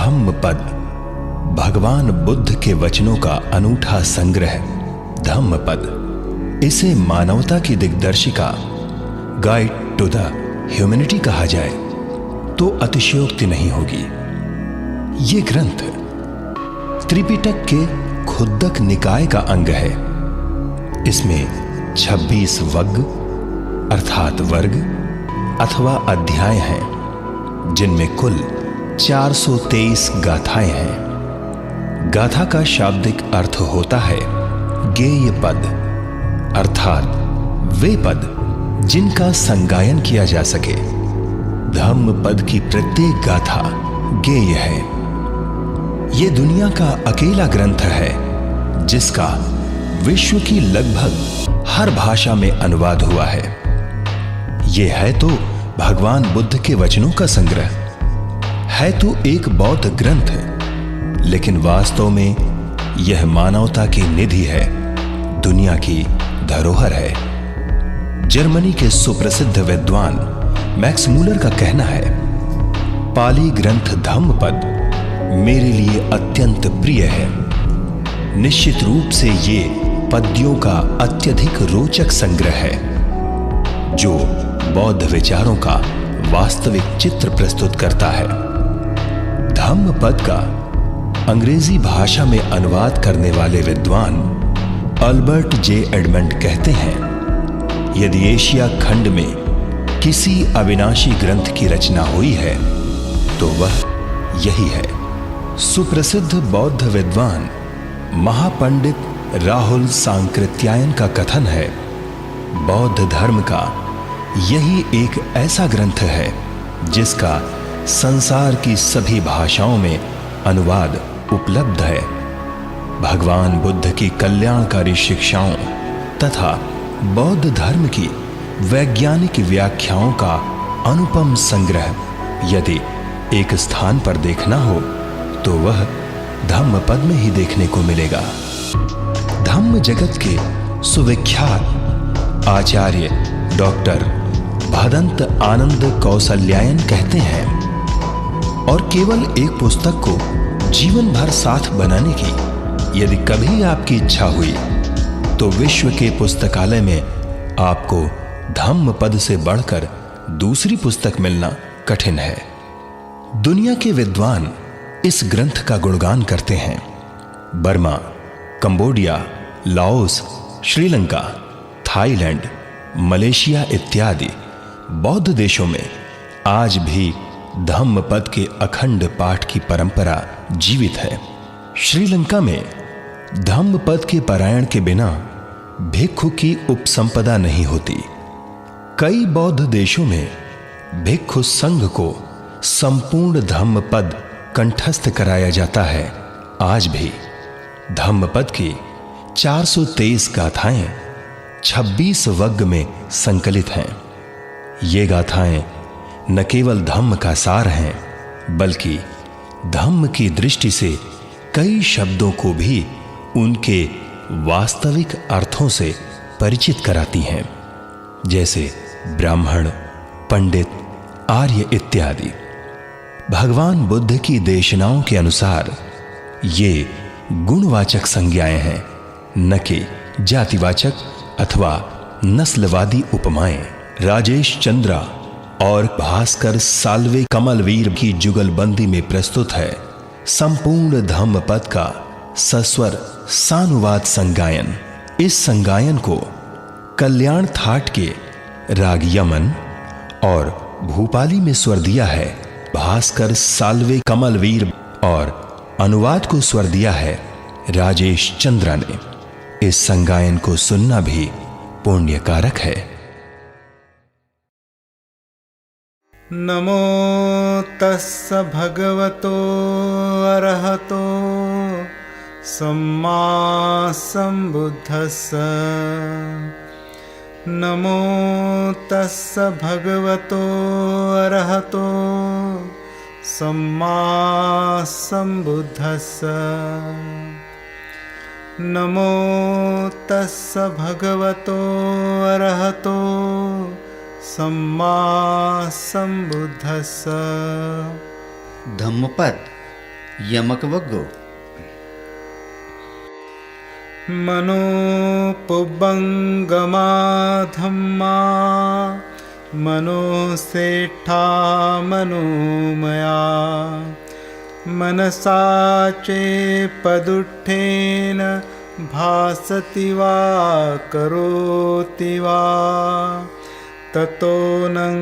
धम्मपद भगवान बुद्ध के वचनों का अनूठा संग्रह धम्मपद। इसे मानवता की दिग्दर्शिका, गाइड टू द ह्यूमैनिटी कहा जाए तो अतिशयोक्ति नहीं होगी। ये ग्रंथ त्रिपिटक के खुद्दक निकाय का अंग है। इसमें 26 वग्ग अर्थात वर्ग अथवा अध्याय हैं, जिनमें कुल 423 गाथाएं हैं। गाथा का शाब्दिक अर्थ होता है गेय पद, अर्थात वे पद जिनका संगायन किया जा सके। धम्म पद की प्रत्येक गाथा गेय है। यह दुनिया का अकेला ग्रंथ है जिसका विश्व की लगभग हर भाषा में अनुवाद हुआ है। यह है तो भगवान बुद्ध के वचनों का संग्रह, है तो एक बौद्ध ग्रंथ, लेकिन वास्तव में यह मानवता की निधि है, दुनिया की धरोहर है। जर्मनी के सुप्रसिद्ध विद्वान मैक्स मूलर का कहना है, पाली ग्रंथ धम्मपद मेरे लिए अत्यंत प्रिय है। निश्चित रूप से ये पद्यों का अत्यधिक रोचक संग्रह है, जो बौद्ध विचारों का वास्तविक चित्र प्रस्तुत करता है। धम्मपद का अंग्रेजी भाषा में अनुवाद करने वाले विद्वान अल्बर्ट जे एडमंड कहते हैं, यदि एशिया खंड में किसी अविनाशी ग्रंथ की रचना हुई है तो वह यही है। सुप्रसिद्ध बौद्ध विद्वान महापंडित राहुल सांकृत्यायन का कथन है, बौद्ध धर्म का यही एक ऐसा ग्रंथ है जिसका संसार की सभी भाषाओं में अनुवाद उपलब्ध है। भगवान बुद्ध की कल्याणकारी शिक्षाओं तथा बौद्ध धर्म की वैज्ञानिक व्याख्याओं का अनुपम संग्रह यदि एक स्थान पर देखना हो तो वह धम्मपद में ही देखने को मिलेगा। धम्म जगत के सुविख्यात आचार्य डॉक्टर भदंत आनंद कौसल्यायन कहते हैं, और केवल एक पुस्तक को जीवन भर साथ बनाने की यदि कभी आपकी इच्छा हुई तो विश्व के पुस्तकालय में आपको धम्मपद से बढ़कर दूसरी पुस्तक मिलना कठिन है। दुनिया के विद्वान इस ग्रंथ का गुणगान करते हैं। Burma, Cambodia, Laos, Sri Lanka, Thailand, Malaysia इत्यादि बौद्ध देशों में आज भी धम्मपद के अखंड पाठ की परंपरा जीवित है। श्रीलंका में धम्मपद के पारायण के बिना भिक्षु की उपसंपदा नहीं होती। कई बौद्ध देशों में भिक्षु संघ को संपूर्ण धम्मपद कंठस्थ कराया जाता है। आज भी धम्मपद की 423 गाथाएं 26 वग्ग में संकलित हैं। ये गाथाएं न केवल धम्म का सार हैं, बल्कि धम्म की दृष्टि से कई शब्दों को भी उनके वास्तविक अर्थों से परिचित कराती हैं, जैसे ब्राह्मण, पंडित, आर्य इत्यादि। भगवान बुद्ध की देशनाओं के अनुसार ये गुणवाचक संज्ञाएं हैं, न कि जातिवाचक अथवा नस्लवादी उपमाएं। राजेश चंद्रा और भास्कर साल्वे कमलवीर की जुगलबंदी में प्रस्तुत है संपूर्ण धम्मपद का सस्वर सानुवाद संगायन। इस संगायन को कल्याण थाट के राग यमन और भूपाली में स्वर दिया है भास्कर साल्वे कमलवीर, और अनुवाद को स्वर दिया है राजेश चंद्रा ने। इस संगायन को सुनना भी पुण्य कारक है। नमो तस्स भगवतो अरहतो सम्मा सम्बुद्धस्स। नमो तस्स भगवतो अरहतो सम्मा सम्बुद्धस्स। नमो तस्स भगवतो अरहतो सम्मा सम्बुद्धस्स। धम्मपद यमकवग्गो। मनोपुब्बंगमा धम्मा मनोसेठा मनोमया मनसा चेपदुत्थेन भासति वा करोति वा ततो नं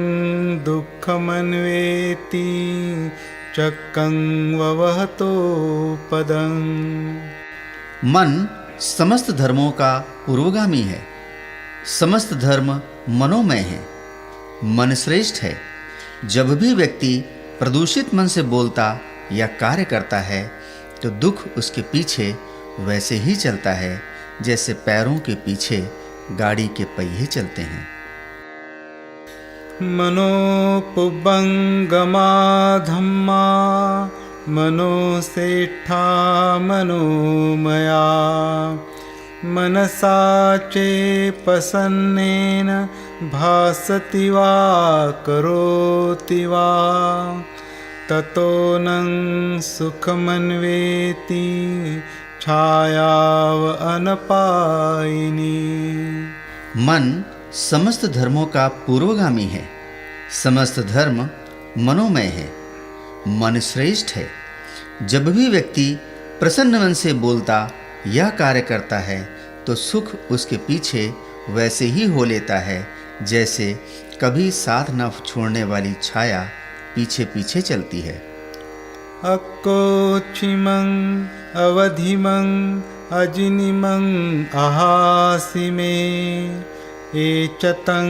दुःखमन्वेति चक्कं ववहतो पदं। मन समस्त धर्मों का पूर्वगामी है। समस्त धर्म मनोमय है। मन श्रेष्ठ है। जब भी व्यक्ति प्रदूषित मन से बोलता या कार्य करता है तो दुख उसके पीछे वैसे ही चलता है जैसे पैरों के पीछे गाड़ी के पहिए चलते हैं। मनोपुब्बंगमा धम्मा मनोसेठा मनोमया मनसा चेपसन्नेन भासति वा करोति वा ततो नं सुखमन्वेति छायाव अनपायिनी। मन समस्त धर्मों का पूर्वगामी है। समस्त धर्म मनोमय है। मन श्रेष्ठ है। जब भी व्यक्ति प्रसन्न मन से बोलता या कार्य करता है तो सुख उसके पीछे वैसे ही हो लेता है जैसे कभी साथ न छोड़ने वाली छाया पीछे पीछे चलती है। अक्कोचिमं अवधिमं अजिनिमं अहासि मे एचतं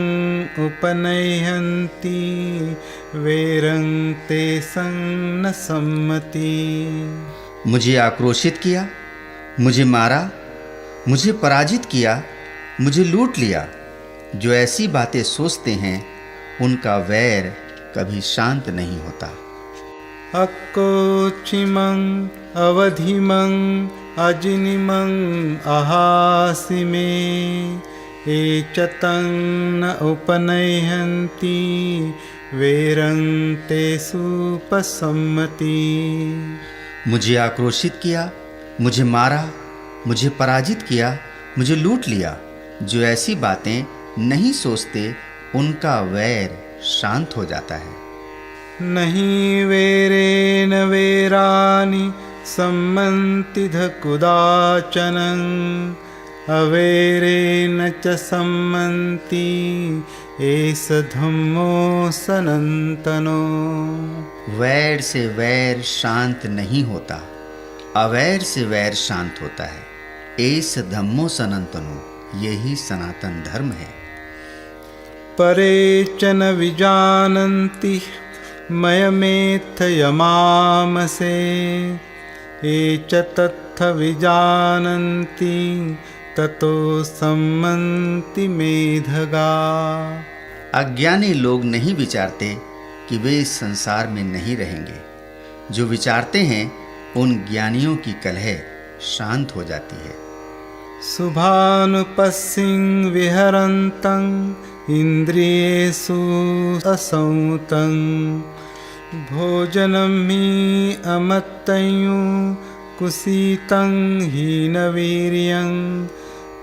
उपनयन्ति वेरं तेषं न सम्मति। मुझे आक्रोशित किया, मुझे मारा, मुझे पराजित किया, मुझे लूट लिया। जो ऐसी बातें सोचते हैं उनका वैर कभी शांत नहीं होता। अक्कोचिमं अवधिमं अजिनिमं अहासि मे एचतं न उपनयन्ति वेरं तेषुपसम्मति। मुझे आक्रोशित किया, मुझे मारा, मुझे पराजित किया, मुझे लूट लिया। जो ऐसी बातें नहीं सोचते उनका वैर शांत हो जाता है। नहीं वेरेन वेरानि सम्मन्ति कुदाचनं अवेरेन च सम्मन्ति एष धम्मो सनातनो। वैर से वैर शांत नहीं होता, अवैर से वैर शांत होता है। एष धम्मो सनातनो, यही सनातन धर्म है। परे च न विजानन्ति मयमेथयमामसे ये च तत्थ विजानन्ति ततो सम्मन्ति मेधगा। अज्ञानी लोग नहीं विचारते कि वे इस संसार में नहीं रहेंगे। जो विचारते हैं उन ज्ञानियों की कलह शांत हो जाती है। शुभानुपस्सिं विहरन्तं इन्द्रियेषु असंतं भोजनं हि अमत्तञ्जु कुसीतं हीनवीर्यं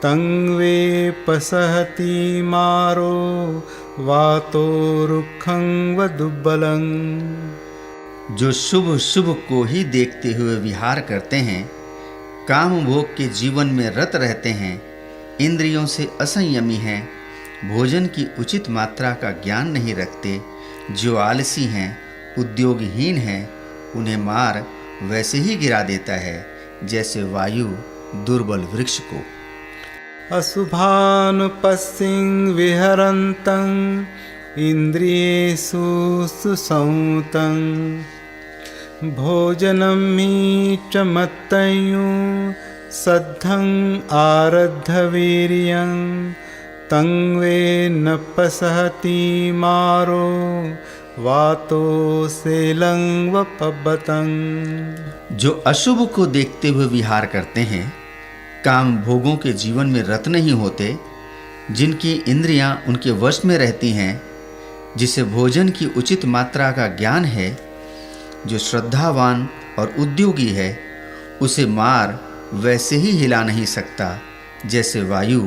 तं वे पसहति मारो वातो रुक्षं व दुर्बलं। जो शुभ शुभ को ही देखते हुए विहार करते हैं, काम भोग के जीवन में रत रहते हैं, इंद्रियों से असंयमी हैं, भोजन की उचित मात्रा का ज्ञान नहीं रखते, जो आलसी हैं, उद्योगहीन हैं, उन्हें मार वैसे ही गिरा देता है जैसे वायु दुर्बल वृक्ष को। अशुभानुपस्सिं विहरन्तं इन्द्रियेषु सुसंतं भोजनं हि च मत्तञ्जु सद्धं आरद्धवीर्यं तं वे न पसहति मारो वातो सेलं व पब्बतं। जो अशुभ को देखते हुए विहार करते हैं, काम भोगों के जीवन में रत नहीं होते, जिनकी इंद्रियां उनके वश में रहती हैं, जिसे भोजन की उचित मात्रा का ज्ञान है, जो श्रद्धावान और उद्योगी है, उसे मार वैसे ही हिला नहीं सकता जैसे वायु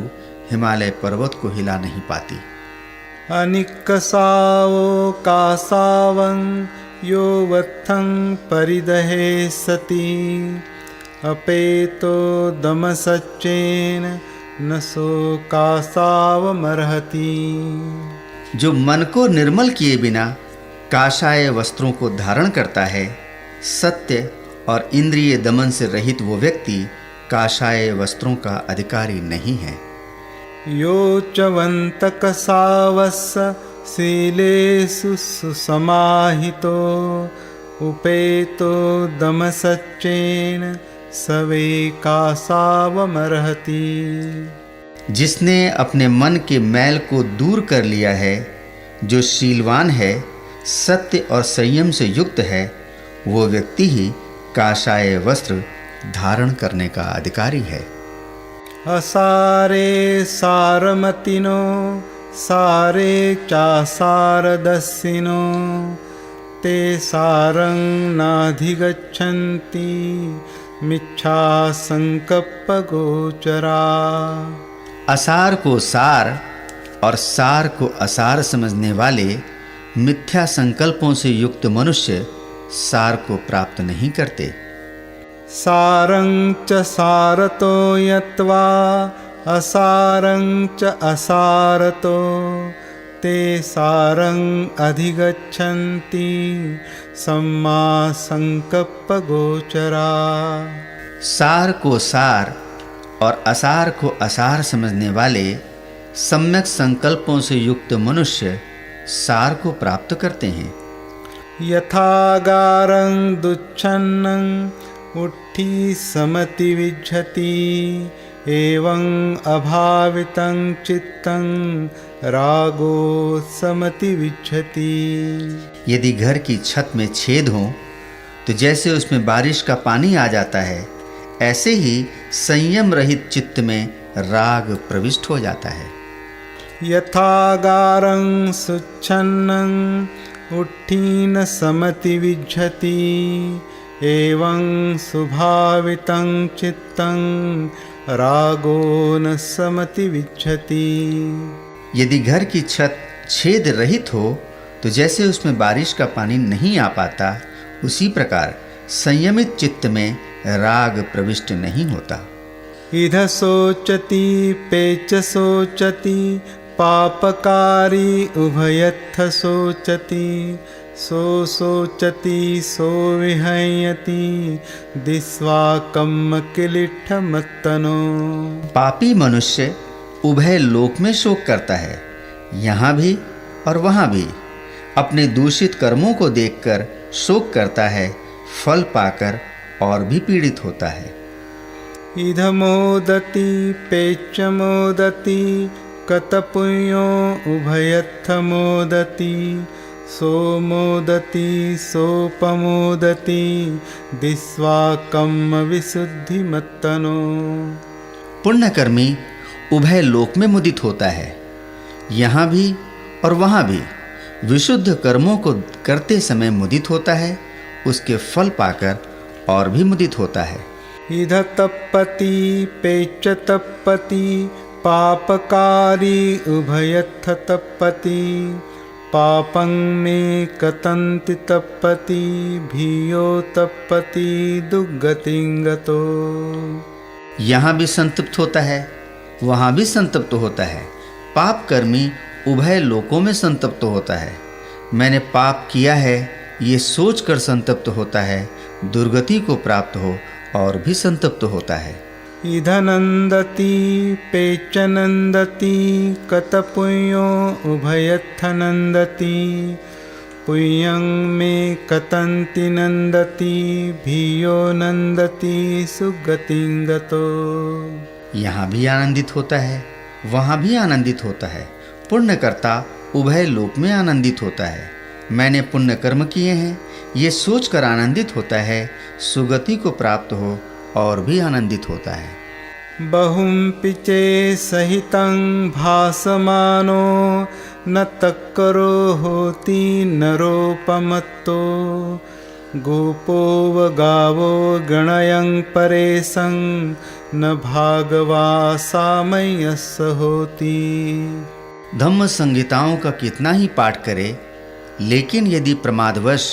हिमालय पर्वत को हिला नहीं पाती। अनिक्कसावो कासावं यो वत्थं परिदहे सति अपेतो दमसच्चेन न सो कासावमर्हति। जो मन को निर्मल किए बिना काषाय वस्त्रों को धारण करता है, सत्य और इंद्रिय दमन से रहित वो व्यक्ति काषाय वस्त्रों का अधिकारी नहीं है। यो चवन्तकसावस्य शीलेषु सुसमाहितो उपेतो दमसच्चेन सवे कासावमर्हति। जिसने अपने मन के मैल को दूर कर लिया है, जो शीलवान है, सत्य और संयम से युक्त है, वो व्यक्ति ही काषाय वस्त्र धारण करने का अधिकारी है। असारे सारमतिनो सारे चासारदस्सिनो ते सारं नाधिगच्छन्ति मिच्छा संकप्प गोचरा। असार को सार और सार को असार समझने वाले मिथ्या संकल्पों से युक्त मनुष्य सार को प्राप्त नहीं करते। सारं च सारतो यत्वा असारं च असारतो ते सारं अधिगच्छन्ति सम्मा संकप्प गोचरा। सार को सार और असार को असार समझने वाले सम्यक संकल्पों से युक्त मनुष्य सार को प्राप्त करते हैं। यथागारं दुच्छन्नं उट्ठी समति विज्झति एवं अभावितं चित्तं रागो समति विज्झति। यदि घर की छत में छेद हो तो जैसे उसमें बारिश का पानी आ जाता है, ऐसे ही संयम रहित चित्त में राग प्रविष्ट हो जाता है। यथागारं सुच्छन्नं उट्ठीन समति विज्झति एवं सुभावितं चित्तं रागो न समति विज्झति। यदि घर की छत छेद रहित हो तो जैसे उसमें बारिश का पानी नहीं आ पाता, उसी प्रकार संयमित चित्त में राग प्रविष्ट नहीं होता। इध सोचति पेच सोचति पापकारी उभयत्थ सोचति सो सोचति सो विहयति दिस्वा कम्म किलिट्ठ मत्तनो। पापी मनुष्य उभय लोक में शोक करता है, यहाँ भी और वहाँ भी। अपने दूषित कर्मों को देखकर शोक करता है, फल पाकर और भी पीड़ित होता है। इध मोदति पेच मोदति कतपुण्यो उभयत्थ मोदति सो मोदति सोपमोदति दिस्वा कम्म विशुद्धि मत्तनो। पुण्यकर्मी उभय लोक में मुदित होता है, यहाँ भी और वहाँ भी। विशुद्ध कर्मों को करते समय मुदित होता है, उसके फल पाकर और भी मुदित होता है। इध तप्पति पेच तप्पति पापकारी उभयत्थ तप्पति पापं में कतन्ति तप्पति भियो तप्पति दुर्गतिं गतो। यहाँ भी संतप्त होता है, वहाँ भी संतप्त होता है। पाप कर्मी उभय लोकों में संतप्त होता है। मैंने पाप किया है ये सोचकर संतप्त होता है, दुर्गति को प्राप्त हो और भी संतप्त होता है। इध नंदति पेच नंदति कतपुण्यो उभयत्थ नंदति पुण्यं में कतन्ति नंदति भियो नंदति सुगतिं गतो। यहाँ भी आनंदित होता है, वहाँ भी आनंदित होता है। पुण्यकर्ता उभय लोक में आनंदित होता है। मैंने पुण्य कर्म किए हैं ये सोचकर आनंदित होता है, सुगति को प्राप्त हो और भी आनंदित होता है। बहुं पिचे सहितं भासमानो न तक्करो होति नरोपमत्तो गोपो गावो गणयं परेशं न भागवा सामय्यस्य होती। धम्म संहिताओं का कितना ही पाठ करे, लेकिन यदि प्रमादवश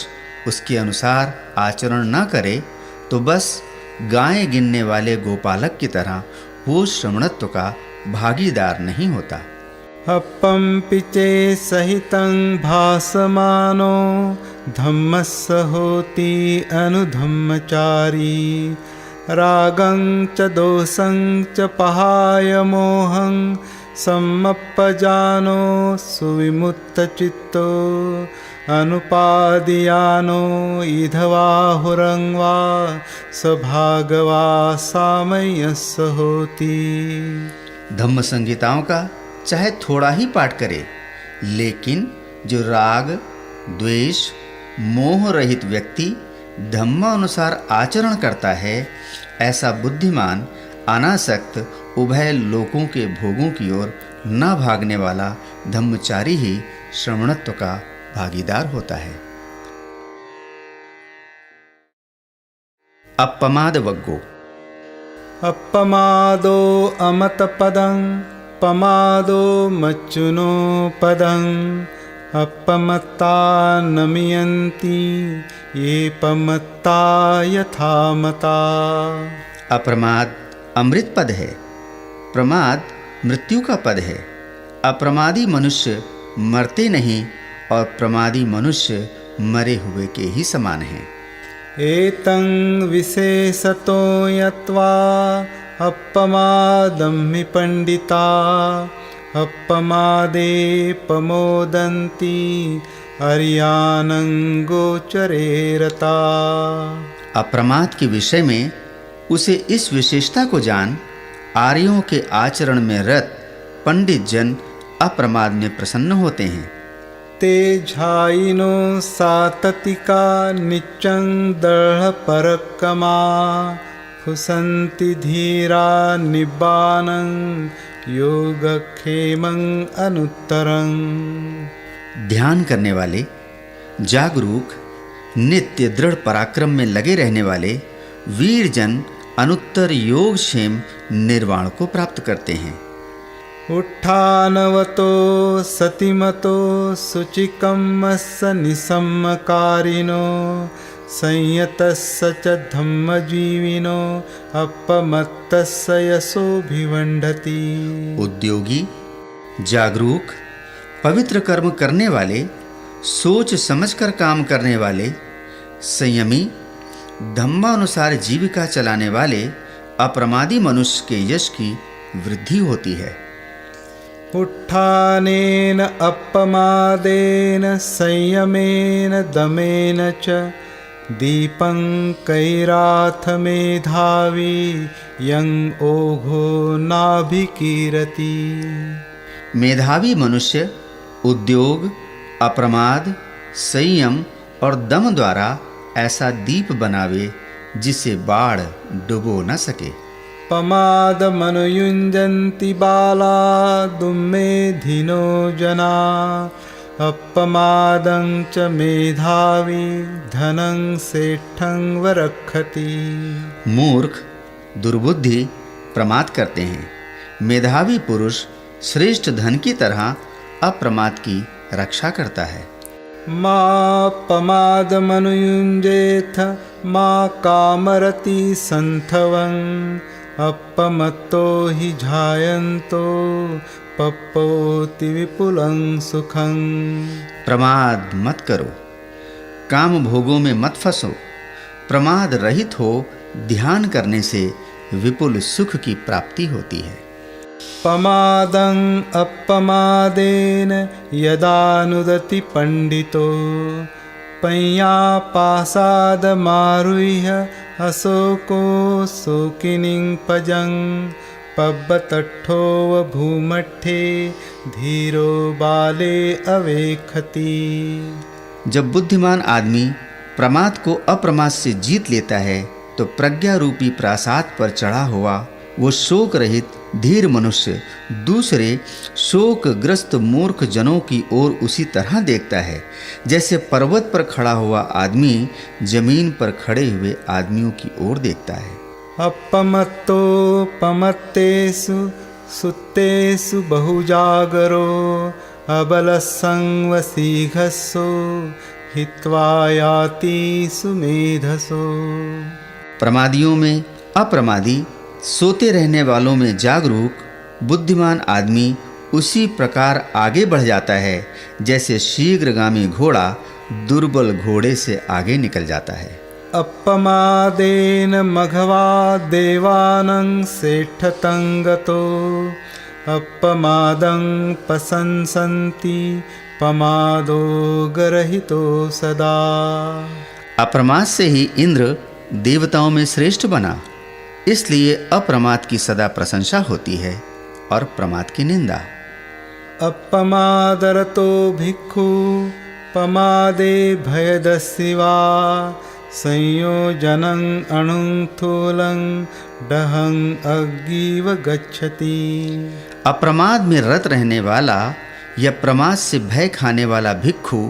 उसके अनुसार आचरण न करे तो बस गाय गिनने वाले गोपालक की तरह वो श्रमणत्व का भागीदार नहीं होता। अपं पिचे सहितं भासमानो धम्मस्य होति अनुधम्मचारी। रागं च दोषं च पहाय मोहं सम्मप्पजानो सुविमुक्तचित्तो। अनुपादियानो इधवाहुरं वा सभागवा सामय्यस्य होति। धम्म संहिताओं का चाहे थोड़ा ही पाठ करे, लेकिन जो राग द्वेष मोह रहित व्यक्ति धम्मानुसार आचरण करता है, ऐसा बुद्धिमान अनासक्त उभय लोकों के भोगों की ओर न भागने वाला धम्मचारी ही श्रमणत्व का भागीदार होता है। अपमाद वग्गो। अपमादो अमतपदं पमादो मच्चुनो पदं। अपमत्ता नमयन्ति ये पमत्ता यथामता। अप्रमाद अमृत पद है, प्रमाद मृत्यु का पद है। अप्रमादी मनुष्य मरते नहीं और प्रमादी मनुष्य मरे हुए के ही समान हैं। एतं विशेषतो यत्वा अपमादं हि पंडिता। अपमादे प्रमोदन्ति अर्यानं गोचरे रता। अप्रमाद के विषय में उसे इस विशेषता को जान, आर्यों के आचरण में रत पंडित जन अप्रमाद में प्रसन्न होते हैं। ते झाइनो साततिका निच्चं दृढ़ परक्रमा। फुसन्ति धीरा निब्बानं योगक्षेमं अनुत्तरं। ध्यान करने वाले, जागरूक, नित्य दृढ़ पराक्रम में लगे रहने वाले वीर जन अनुत्तर योगक्षेम निर्वाण को प्राप्त करते हैं। उत्थानवतो सतिमतो शुचिकम्मस्य निसम्मकारिणो। संयतस्य च धम्मजीविनो अपमत्तस्य यशोभिवंडति। उद्योगी, जागरूक, पवित्र कर्म करने वाले, सोच समझकर काम करने वाले, संयमी, धम्मानुसार जीविका चलाने वाले अप्रमादी मनुष्य के यश की वृद्धि होती है। उत्थानेन अपमादेन संयमेन दमेन च दीपं कैराथ मेधावी यं ओघो नाभिकीरति। मेधावी मनुष्य उद्योग, अप्रमाद, संयम और दम द्वारा ऐसा दीप बनावे जिसे बाढ़ डुबो न सके। पमाद मनुयुञ्जन्ति बाला दुम्मेधिनो जना। अपमादं च मेधावी धनं सेठं वरक्षति। मूर्ख, दुर्बुद्धि प्रमाद करते हैं। मेधावी पुरुष श्रेष्ठ धन की तरह अप्रमाद की रक्षा करता है। मा पमाद मनुयुञ्जेथ मा कामरति संथवं। अपमत्तो हि झायन्तो पप्पोति विपुलं सुखं। प्रमाद मत करो, काम भोगों में मत फंसो। प्रमाद रहित हो ध्यान करने से विपुल सुख की प्राप्ति होती है। पमादं अपमादेन यदानुदति पंडितो। पय्यापासाद मारुह्य अशोको शोकिनीं पजं। पब्बतट्ठोव भूमट्ठे धीरो बाले अवेखति। जब बुद्धिमान आदमी प्रमाद को अप्रमाद से जीत लेता है तो प्रज्ञा रूपी प्रासाद पर चढ़ा हुआ वो शोक रहित धीर मनुष्य दूसरे शोकग्रस्त मूर्ख जनों की ओर उसी तरह देखता है जैसे पर्वत पर खड़ा हुआ आदमी जमीन पर खड़े हुए आदमियों की ओर देखता है। अपमत्तो पमत्तेषु सुत्तेषु बहुजागरो अबलसंवसीघस्सो हित्वा याति सुमेधसो। प्रमादियों में अप्रमादी, सोते रहने वालों में जागरूक, बुद्धिमान आदमी उसी प्रकार आगे बढ़ जाता है जैसे शीघ्रगामी घोड़ा दुर्बल घोड़े से आगे निकल जाता है। अपमादेन मघवा देवानं सेठतं गतो अपमादं प्रशंसन्ति पमादो गरहितो सदा। अप्रमाद से ही इंद्र देवताओं में श्रेष्ठ बना, इसलिए अप्रमाद की सदा प्रशंसा होती है और प्रमाद की निंदा। अपमादरतो भिक्खु पमादे भयदस्यवा संयोजनं अणुं थूलं दहं अग्गिव गच्छति। अप्रमाद में रत रहने वाला या प्रमाद से भय खाने वाला भिक्षु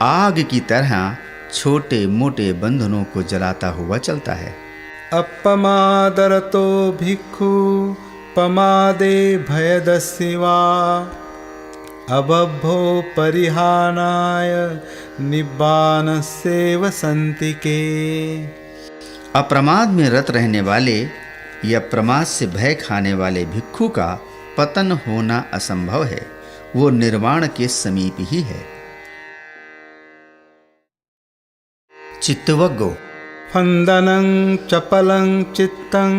आग की तरह छोटे मोटे बंधनों को जलाता हुआ चलता है। अपमादरतो भिक्खु पमादे भयदस्यवा अबभो परिहानाय निब्बानस्येव सन्तिके। अप्रमाद में रत रहने वाले या प्रमाद से भय खाने वाले भिक्षु का पतन होना असंभव है, वो निर्वाण के समीप ही है। चित्तवग्गो फन्दनं चपलं चित्तं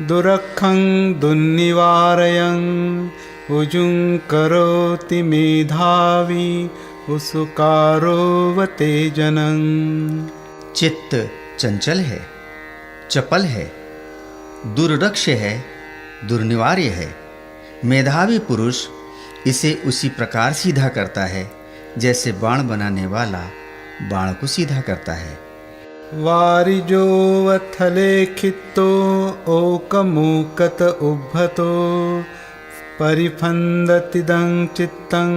दुरखं दुर्निवारयं उजुं करोति मेधावी उसुकारोवते जनं। चित्त चंचल है, चपल है, दुर्रक्ष है, दुर्निवार्य है। मेधावी पुरुष इसे उसी प्रकार सीधा करता है जैसे बाण बनाने वाला बाण को सीधा करता है। वारिजोवथले खित्तो ओकमूकत उभ्भतो परिफन्दतिदं चित्तं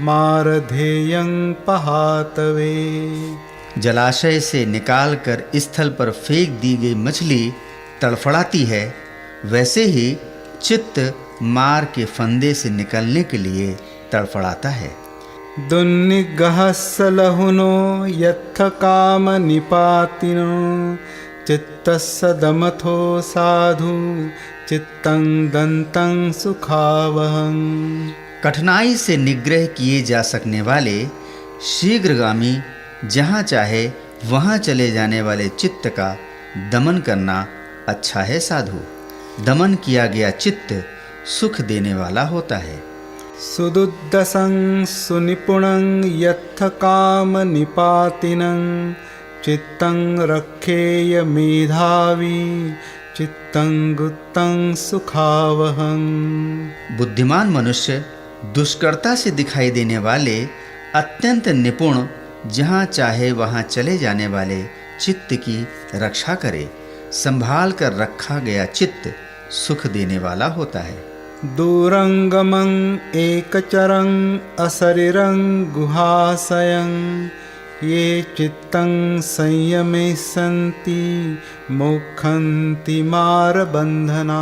मारधेयं पहातवे। जलाशय से निकालकर स्थल पर फेंक दी गई मछली तड़फड़ाती है, वैसे ही चित्त मार के फंदे से निकलने के लिए तड़फड़ाता है। दुर्निग्रहस्य लहुनो यत्थ काम निपातिनो चित्तस्य दमथो साधु चित्तं दन्तं सुखावहं। कठिनाई से निग्रह किए जा सकने वाले शीघ्रगामी जहाँ चाहे वहाँ चले जाने वाले चित्त का दमन करना अच्छा है साधु। दमन किया गया चित्त सुख देने वाला होता है। सुदुद्दसं सुनिपुणं यत्थ काम निपातिनं चित्तं रक्षेय मेधावी चित्तं गुप्तं सुखावहं। बुद्धिमान मनुष्य दुष्कर्ता से दिखाई देने वाले अत्यंत निपुण जहाँ चाहे वहाँ चले जाने वाले चित्त की रक्षा करे। संभाल कर रखा गया चित्त सुख देने वाला होता है। दूरंगमं एकचरं असरिरं गुहाशयं ये चित्तं संयमे सन्ति मोक्षन्ति मारबन्धना।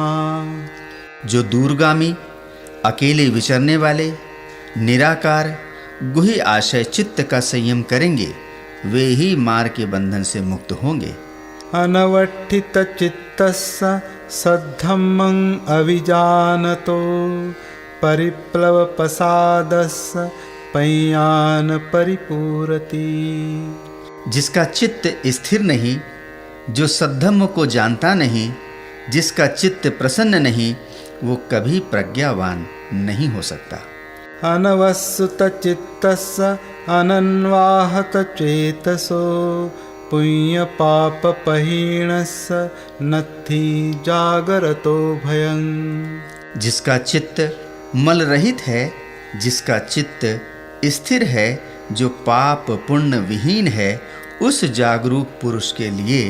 जो दूरगामी अकेले विचरने वाले निराकार गुही आशय चित्त का संयम करेंगे, वे ही मार के बंधन से मुक्त होंगे। अनवठित चित्तस्य सद्धम्मं अविजानतो परिप्लव प्रसादस्य पय्यान परिपूरति। जिसका चित्त स्थिर नहीं, जो सद्धम्म को जानता नहीं, जिसका चित्त प्रसन्न नहीं, वो कभी प्रज्ञावान नहीं हो सकता। अनवसुत चित्तस्य अनन्वाहत चेतसो पुण्य पाप पहीणस्य नत्थि जागरतो भयं। जिसका चित्त मल रहित है, जिसका चित्त स्थिर है, जो पाप पुण्य विहीन है, उस जागरूक पुरुष के लिए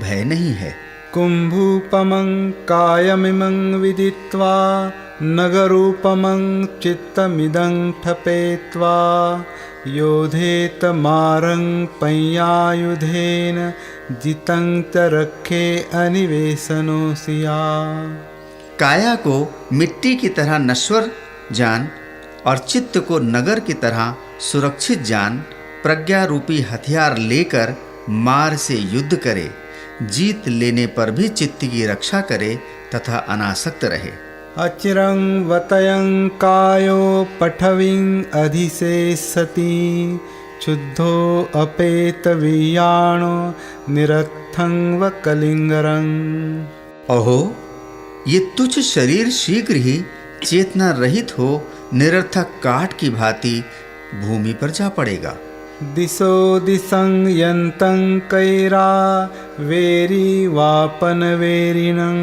भय नहीं है। कुम्भूपमं कायमिमं विदित्वा नगरूपमं चित्तमिदं ठपेत्वा योधेत मारं पय्यायुधेन जितं च रखे अनिवेशनो सिया। काया को मिट्टी की तरह नश्वर जान और चित्त को नगर की तरह सुरक्षित जान, प्रज्ञा रूपी हथियार लेकर मार से युद्ध करे, जीत लेने पर भी चित्त की रक्षा करे तथा अनासक्त रहे। अचिरं वतयं कायो पठविं अधिशेषति क्षुद्धो अपेत वीयाणो निरर्थं व कलिंगरं। अहो, ये तुच्छ शरीर शीघ्र ही चेतना रहित हो निरर्थक काठ की भांति भूमि पर जा पड़ेगा। दिशो दिशं यन्तं कैरा वेरी वापन वेरिणं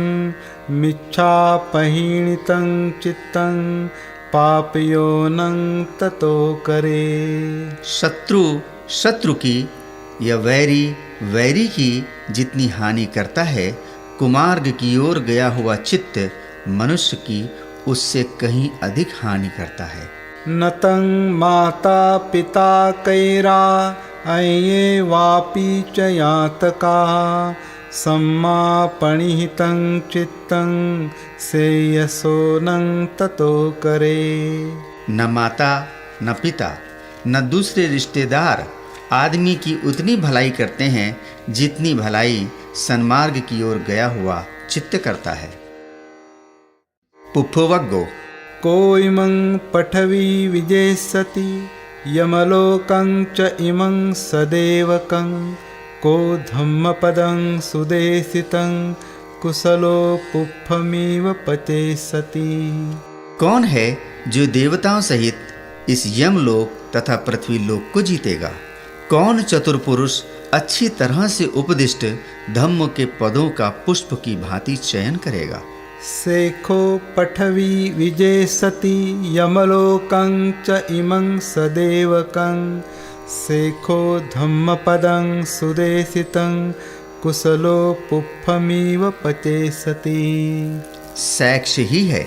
मिच्छापहीणितं चित्तं पापयोनं ततो करे। शत्रु शत्रु की या वैरी वैरी की जितनी हानि करता है, कुमार्ग की ओर गया हुआ चित्त मनुष्य की उससे कहीं अधिक हानि करता है। नतं माता पिता कैरा अये वापि च यातका सम्मापणिहितं चित्तं श्रेयसो नं ततो करे। न माता न पिता न दूसरे रिश्तेदार आदमी की उतनी भलाई करते हैं जितनी भलाई सन्मार्ग की ओर गया हुआ चित्त करता है। पुप्पवग्गो कोइमं पठवी विजेष्यति यमलोकं च इमं सदेवकं को धम्मपदं सुदेशितं कुशलो पुप्पमिव पचेष्यति। कौन है जो देवताओं सहित इस यमलोक तथा पृथ्वी लोक को जीतेगा? कौन चतुर पुरुष अच्छी तरह से उपदिष्ट धम्म के पदों का पुष्प की भांति चयन करेगा? शेखो पठवी विजेष्यति यमलोकं च इमं सदेवकं शेखो धम्मपदं सुदेशितं कुशलो पुप्पमिव पचेष्यति। शैक्ष ही है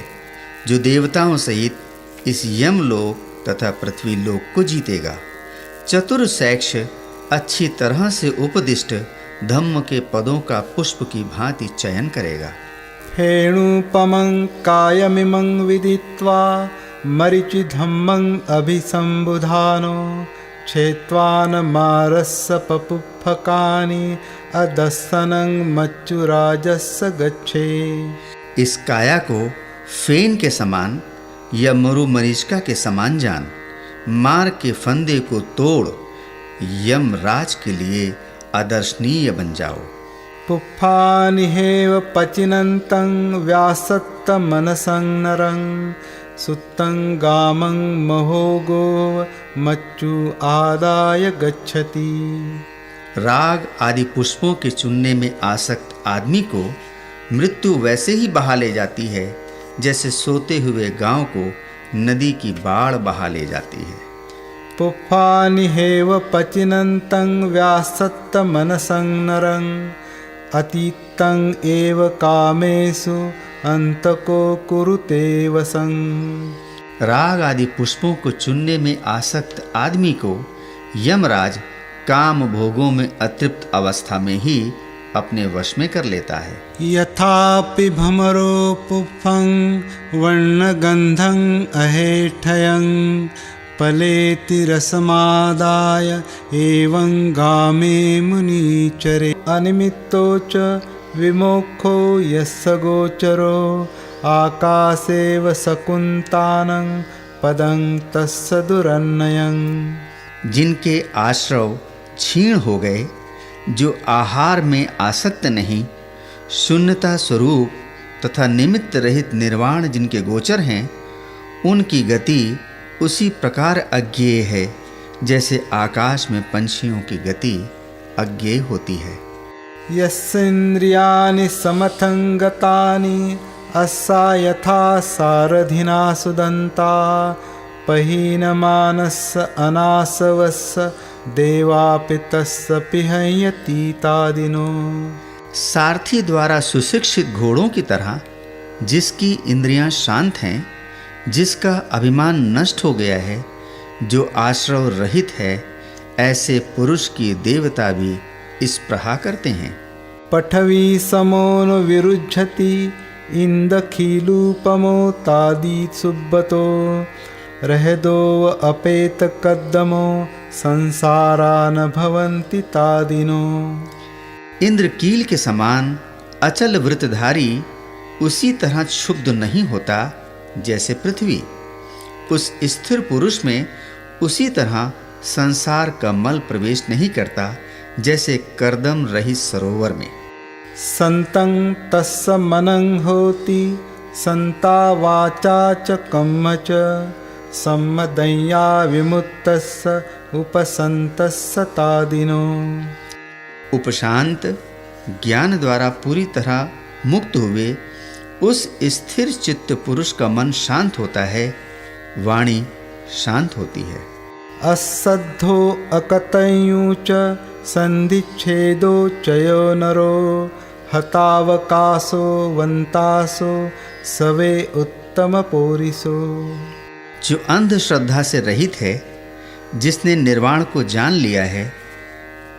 जो देवताओं सहित इस यमलोक तथा पृथ्वी लोक को जीतेगा। चतुर शैक्ष अच्छी तरह से उपदिष्ट धम्म के पदों का पुष्प की भांति चयन करेगा। हेणुपमं कायमिमं विदित्वा मरीचि धम्मं अभिसंबुधानो क्षेत्वान मारस्य पपुफकानि अदस्सनं मच्चुराजस्य गच्छे। इस काया को फेन के समान या मरु मरीचिका के समान जान, मार के फंदे को तोड़ यमराज के लिए आदर्शनीय बन जाओ। पुप्फानिहेव पचिनन्तं व्यासत्तमनसं नरं सुत्तं गामं महोगो मच्चु आदाय गच्छति। राग आदि पुष्पों के चुनने में आसक्त आदमी को मृत्यु वैसे ही बहा ले जाती है जैसे सोते हुए गांव को नदी की बाढ़ बहा ले जाती है। पुप्फानिहेव पचिनन्तं व्यासत्तमनसं नरं अतीतं एव कामेषु अंतको कुरुते वसं। राग आदि पुष्पों को चुनने में आसक्त आदमी को यमराज काम भोगों में अतृप्त अवस्था में ही अपने वश में कर लेता है। यथापि भमरो पुप्फं वर्णगंधं अहेठयं पलेति रसमादाय एवं गामे मुनिचरे। अनिमित्तो च विमोक्षो यस्य गोचरो आकाशेव शकुन्तानं पदं तस्य दुरन्नयं। जिनके आश्रव क्षीण हो गए, जो आहार में आसक्त नहीं, शून्यता स्वरूप तथा निमित्त रहित निर्वाण जिनके गोचर हैं, उनकी गति उसी प्रकार अज्ञेय है जैसे आकाश में पंछियों की गति अज्ञेय होती है। यस्येन्द्रियाणि समथं गतानि अस्सा यथा सारथिना सुदन्ता पहीनमानस्य अनासवस्य देवापि तस्य पिहयतीतादिनो। सारथी द्वारा सुशिक्षित घोड़ों की तरह जिसकी इंद्रियां शांत हैं, जिसका अभिमान नष्ट हो गया है, जो आश्रव रहित है, ऐसे पुरुष की देवता भी इस प्रहा करते हैं। पठवी समोन विरुज्झति इंदखिलूपमो तादी सुब्बतो रहदो अपेत कद्दमो संसारा न भवन्ति तादिनो। इंद्रकील के समान अचल वृत्तधारी उसी तरह क्षुब्ध नहीं होता जैसे पृथ्वी। उस स्थिर पुरुष में उसी तरह संसार का मल प्रवेश नहीं करता जैसे कर्दम रहित सरोवर में। संतं तस्य मनं होति संता वाचा च कम्म च सम्मदय्या विमुक्तस्य उपसंतस्य तादिनो। उपशांत ज्ञान द्वारा पूरी तरह मुक्त हुए उस स्थिर चित्त पुरुष का मन शांत होता है, वाणी शांत होती है। असद्धो अकतयु च संधिच्छेदो चयो नरो हतावकाशो वंतासो सवे उत्तम पोरिसो। जो अंधश्रद्धा से रहित है, जिसने निर्वाण को जान लिया है,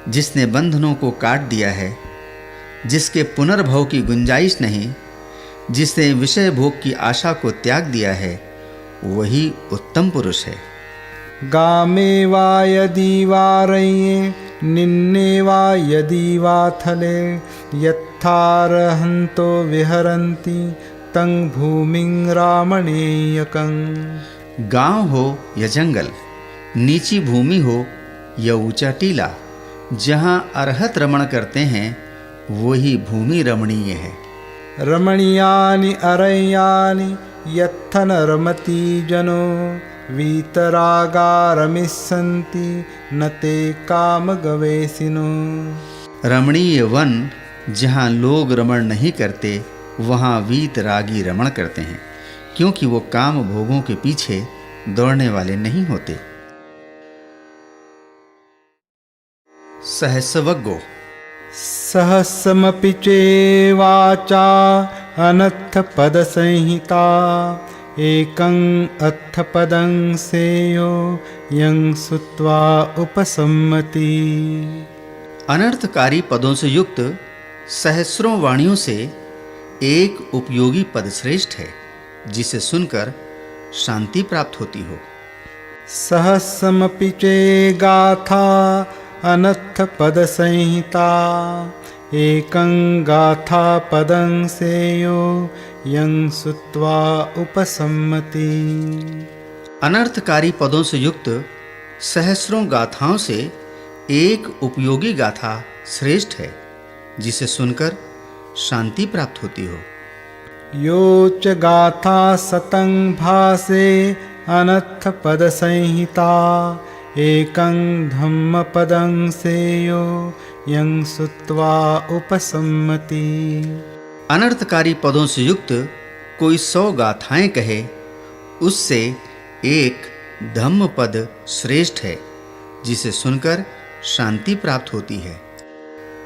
जिसने बंधनों को काट दिया है, जिसके पुनर्भव की गुंजाइश नहीं, जिसने विषय भोग की आशा को त्याग दिया है, वही उत्तम पुरुष है। गामे वा यदि वा रये निन्ने वा यदि वा थले यत्थारहन्तो विहरन्ति तं भूमिं रामणेयकं। गांव हो या जंगल, नीची भूमि हो या ऊंचा टीला, जहां अर्हत रमण करते हैं वही भूमि रमणीय है। रमणीयानि अरण्यानि यत्थन रमति जनो वीतरागा रमिष्यन्ति न ते काम गवेशिनो। रमणीय वन जहाँ लोग रमण नहीं करते, वहाँ वीतरागी रमण करते हैं, क्योंकि वो काम भोगों के पीछे दौड़ने वाले नहीं होते। सहस्वज्ञो सहस्रमपि चेवाचा अनर्थ पद संहिता एकं अथ पदं सेयो यं सुत्वा उपसम्मति। अनर्थकारी पदों से युक्त सहस्रों वाणियों से एक उपयोगी पद श्रेष्ठ है, जिसे सुनकर शांति प्राप्त होती हो। सहस्रमपि चे गाथा अनर्थ पद संहिता एकं गाथा पदं सेयो यं सुत्वा उपसम्मति। अनर्थकारी पदों से युक्त सहस्रों गाथाओं से एक उपयोगी गाथा श्रेष्ठ है, जिसे सुनकर शांति प्राप्त होती हो। यो च गाथा सतं भासे अनर्थ पद संहिता एकं धम्म पदं सेयो यं सुत्वा उपसम्मति। अनर्थकारी पदों से युक्त कोई 100 गाथाएं कहे, उससे एक धम्म पद श्रेष्ठ है, जिसे सुनकर शांति प्राप्त होती है।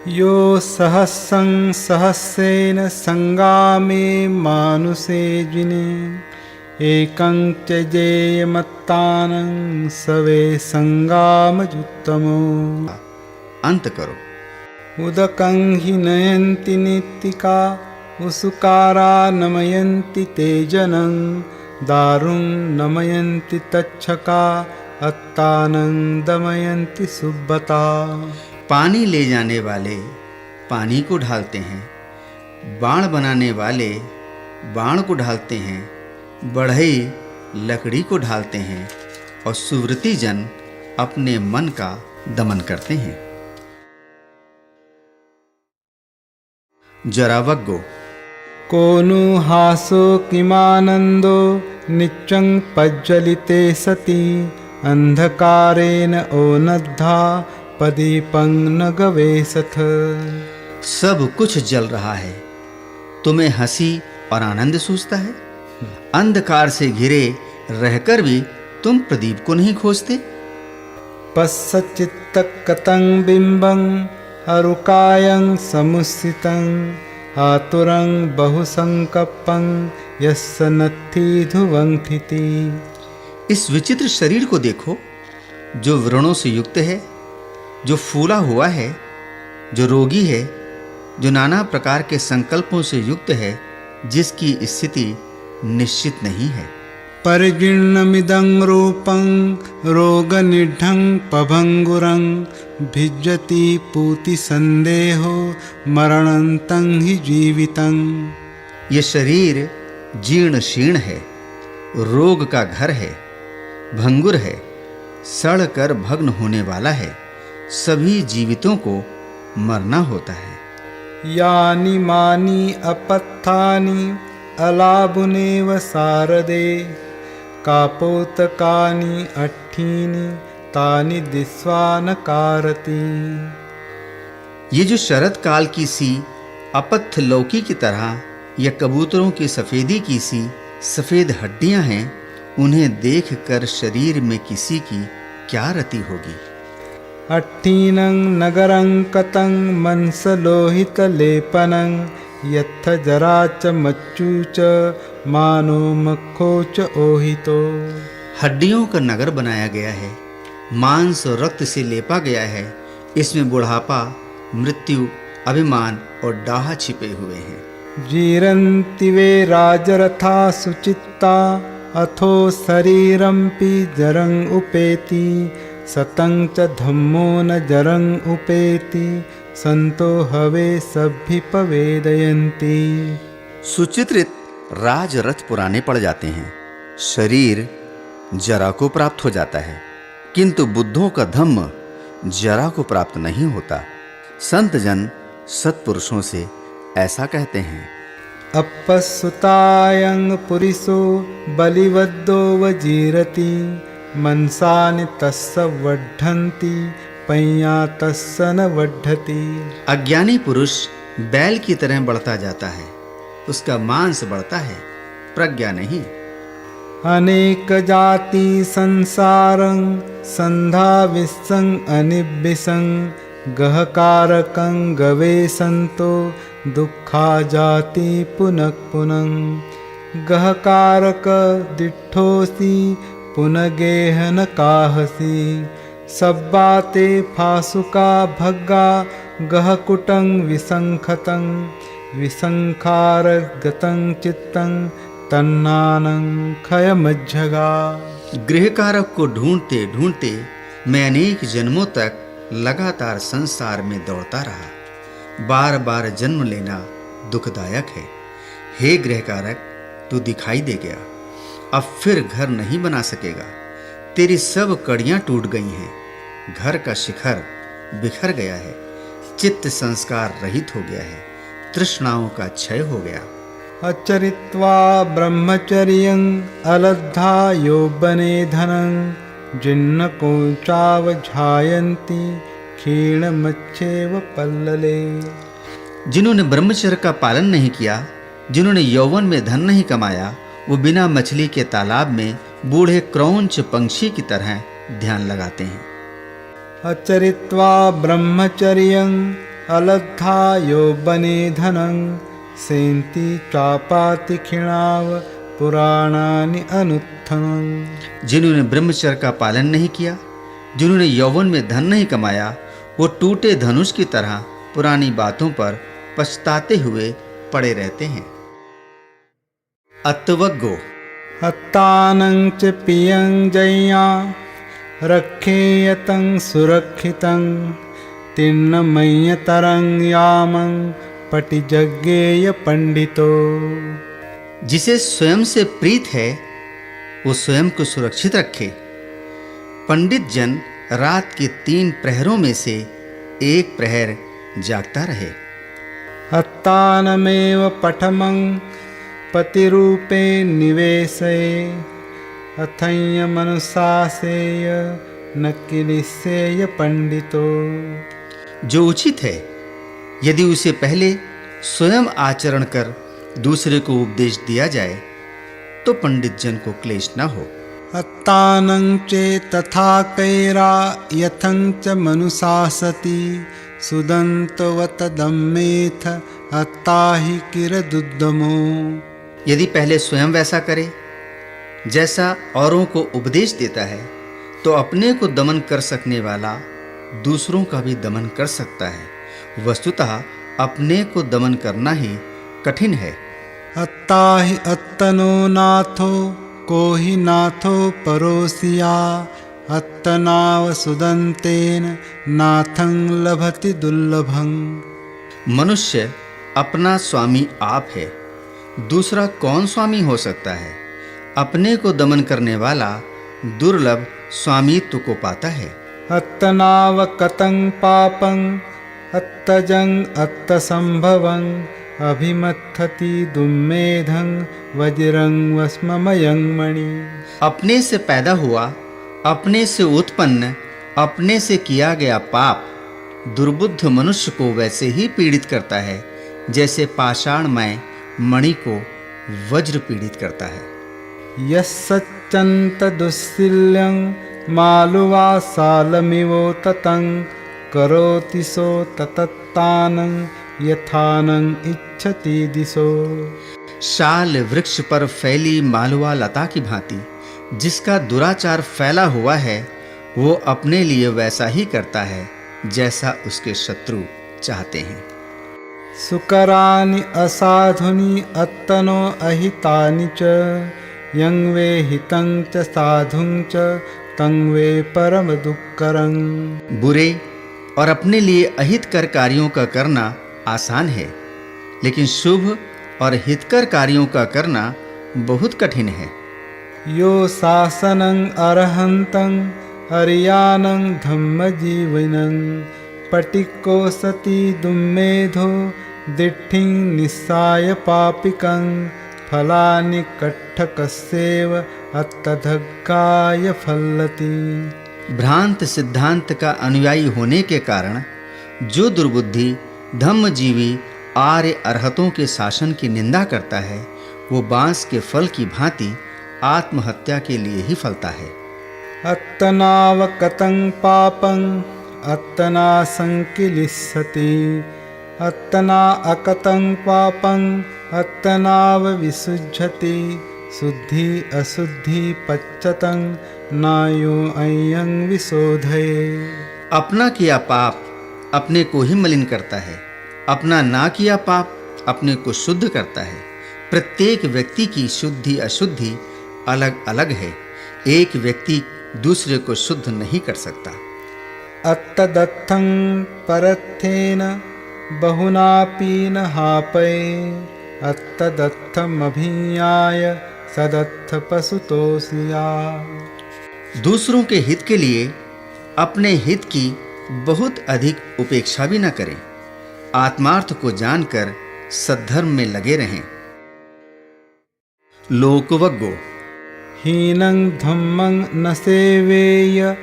यो सहस्रं सहस्रेण संगामे मानुषे जिने एकं त्यजेयमत्तानं सवे संगामजुत्तमो। अंत करो। उदकं हि नयन्ति नित्तिका उसुकारा नमयन्ति ते जनं दारुं नमयन्ति तच्छका अत्तानं दमयन्ति सुब्बता। पानी ले जाने वाले पानी को ढालते हैं, बाण बनाने वाले बाण को ढालते हैं, बढ़ई लकड़ी को ढालते हैं, और सुवृत्ति जन अपने मन का दमन करते हैं। जरावग्गो कोनु हासो किमानंदो नित्यं पज्जलिते सति अंधकारेण ओनद्धा पदीपं न गवेशथ। सब कुछ जल रहा है, तुम्हें हंसी और आनंद सूझता है। अंधकार से घिरे रहकर भी तुम प्रदीप को नहीं खोजते। पश्चित्त कतं बिंबं अरुकायं समुस्थितं आतुरं बहुसंकप्पं यस्य नत्थि ध्रुवं थिति। इस विचित्र शरीर को देखो, जो व्रणों से युक्त है, जो फूला हुआ है, जो रोगी है, जो नाना प्रकार के संकल्पों से युक्त है, जिसकी स्थिति निश्चित नहीं है। परिजीर्णमिदं रूपं रोगनिढं पभंगुरं भिज्जति पूति संदेहो मरणन्तं हि जीवितं। ये शरीर जीर्ण शीर्ण है, रोग का घर है, भंगुर है, सड़ कर भग्न होने वाला है। सभी जीवितों को मरना होता है। यानि मानि अपत्थानि अलाभुनेव सारदे कापोतकानि अट्ठीनि तानि दिस्वा न कारति। ये जो शरद काल की सी अपत्थ लौकी की तरह या कबूतरों की सफेदी की सी सफेद हड्डियां हैं, उन्हें देखकर शरीर में किसी की क्या रति होगी। अट्ठीनं नगरं कतं मनसलोहितलेपनं यत्थ जरा च मच्चू च मानो मक्खो च ओहितो। हड्डियों का नगर बनाया गया है, मांस और रक्त से लेपा गया है। इसमें बुढ़ापा, मृत्यु, अभिमान और डाह छिपे हुए हैं। जीरन्ति वे राजरथा सुचित्ता अथो शरीरं पि जरं उपेति सतं च धम्मो न जरं उपेति संतो हवे सभ्युपवेदयन्ति। सुचित्रित राजरथ पुराने पड़ जाते हैं, शरीर जरा को प्राप्त हो जाता है, किंतु बुद्धों का धम्म जरा को प्राप्त नहीं होता। संत जन सत्पुरुषों से ऐसा कहते हैं। अपस्सुतायं पुरिसो बलिवद्दो वजीरति मनसानि तस्स वड्ढन्ति पय्या तस्स न वड्ढति। अज्ञानी पुरुष बैल की तरह बढ़ता जाता है, उसका मांस बढ़ता है, प्रज्ञा नहीं। अनेक जाति संसारं संधा विस्सं अनिब्बिसं गहकारकं गवेशन्तो दुःखा जाति पुनः पुनः। गहकारक दिठोसि पुनगेहन काहसि सब्बाते फासुका भग्गा गहकुटं विसंखतं विसंखारगतं चित्तं तन्नानं खयमज्झगा। गृहकारक को ढूंढते ढूंढते मैं अनेक जन्मों तक लगातार संसार में दौड़ता रहा। बार बार जन्म लेना दुखदायक है। हे गृहकारक, तू दिखाई दे गया, अब फिर घर नहीं बना सकेगा। तेरी सब कड़ियां टूट गई हैं, घर का शिखर बिखर गया है, चित्त संस्कार रहित हो गया है, तृष्णाओं का क्षय हो गया। अचरित्वा ब्रह्मचर्यं अलब्धा यौवने धनं जिन्नकोचावझायन्ति क्षीणमच्छेव पल्लले। जिन्होंने ब्रह्मचर्य का पालन नहीं किया, जिन्होंने यौवन में धन नहीं कमाया, वो बिना मछली के तालाब में बूढ़े क्रौंच पंक्षी की तरह ध्यान लगाते हैं। अचरित्वा ब्रह्मचर्यं अलब्धा यौवने धनं सेन्ति चापाति क्षीणाव पुराणानि अनुत्थनं। जिन्होंने ब्रह्मचर्य का पालन नहीं किया, जिन्होंने यौवन में धन नहीं कमाया, वो टूटे धनुष की तरह पुरानी बातों पर पछताते हुए पड़े रहते हैं। अत्वग्गो अत्तानं च पियं जय्या रक्षेयतं सुरक्षितं तिन्नमय्यतरं यामं पटिजज्ञेय पंडितो। जिसे स्वयं से प्रीत है, वो स्वयं को सुरक्षित रखे। पंडित जन रात के 3 प्रहरों में से एक प्रहर जागता रहे। अत्तानमेव पठमं पतिरूपे निवेशये अथय्यमनुशासेय न किलिसेय पंडितो। जो उचित है, यदि उसे पहले स्वयं आचरण कर दूसरे को उपदेश दिया जाए, तो पंडित जन को क्लेश न हो। अत्तानं चे तथा कैरा यथं च मनुशासति सुदन्तवत दम्मेथ अत्ताहि किरदुद्दमो। यदि पहले स्वयं वैसा करे जैसा औरों को उपदेश देता है, तो अपने को दमन कर सकने वाला दूसरों का भी दमन कर सकता है। वस्तुतः अपने को दमन करना ही कठिन है। अत्ताहि अत्तनो नाथो को हि नाथो परोसिया, अत्तनाव सुदन्तेन नाथं लभति दुर्लभं। मनुष्य अपना स्वामी आप है, दूसरा कौन स्वामी हो सकता है? अपने को दमन करने वाला दुर्लभ स्वामित्व को पाता है। अत्तनाव कतं पापं अत्तजं अत्तसंभवं, अभिमत्थति दुम्मेधं वज्रं वस्ममयं मणि। अपने से पैदा हुआ, अपने से उत्पन्न, अपने से किया गया पाप दुर्बुद्ध मनुष्य को वैसे ही पीड़ित करता है जैसे पाषाणमय मणि को वज्र पीड़ित करता है। यस्सच्चन्त दुस्सिल्यं मालुवा सालमिवोततं, करोति सो ततत्तानं यथानं इच्छति दिशो। शाल वृक्ष पर फैली मालवा लता की भांति जिसका दुराचार फैला हुआ है, वो अपने लिए वैसा ही करता है जैसा उसके शत्रु चाहते हैं। सुकरानि असाधुनि अत्तनो अहितानि च, यं वे हितं च साधुं च तं वे परम दुःकरं। बुरे और अपने लिए अहितकर कार्यों का करना आसान है, लेकिन शुभ और हितकर कार्यों का करना बहुत कठिन है। यो शासनं अरहन्तं अर्यानं धम्मजीवनं, पटिको सति दुम्मेधो दिट्ठिं निस्साय पापिकं, फलानि कट्ठकस्येव अत्तधग्गाय फलति। भ्रांत सिद्धांत का अनुयायी होने के कारण जो दुर्बुद्धि धम्मजीवी आर्य अरहतों के शासन की निंदा करता है, वो बांस के फल की भांति आत्महत्या के लिए ही फलता है। अत्तनाव कतं पापं अत्तना संकिलिस्सति, अत्तना अकतं पापं अत्तनाव विसुज्झति, शुद्धि अशुद्धि पच्चतं नायो अयं विशोधये। अपना किया पाप अपने को ही मलिन करता है, अपना ना किया पाप अपने को शुद्ध करता है। प्रत्येक व्यक्ति की शुद्धि अशुद्धि अलग अलग है, एक व्यक्ति दूसरे को शुद्ध नहीं कर सकता। अत्तदत्थं परत्थेन बहुनापि न हापये, अत्तदत्थमभिज्ञाय सदत्थ पशुतोषिया। दूसरों के हित के लिए अपने हित की बहुत अधिक उपेक्षा भी न करें, आत्मार्थ को जानकर सद्धर्म में लगे रहें। लोकवग्गो हीनं धम्मं न सेवेय,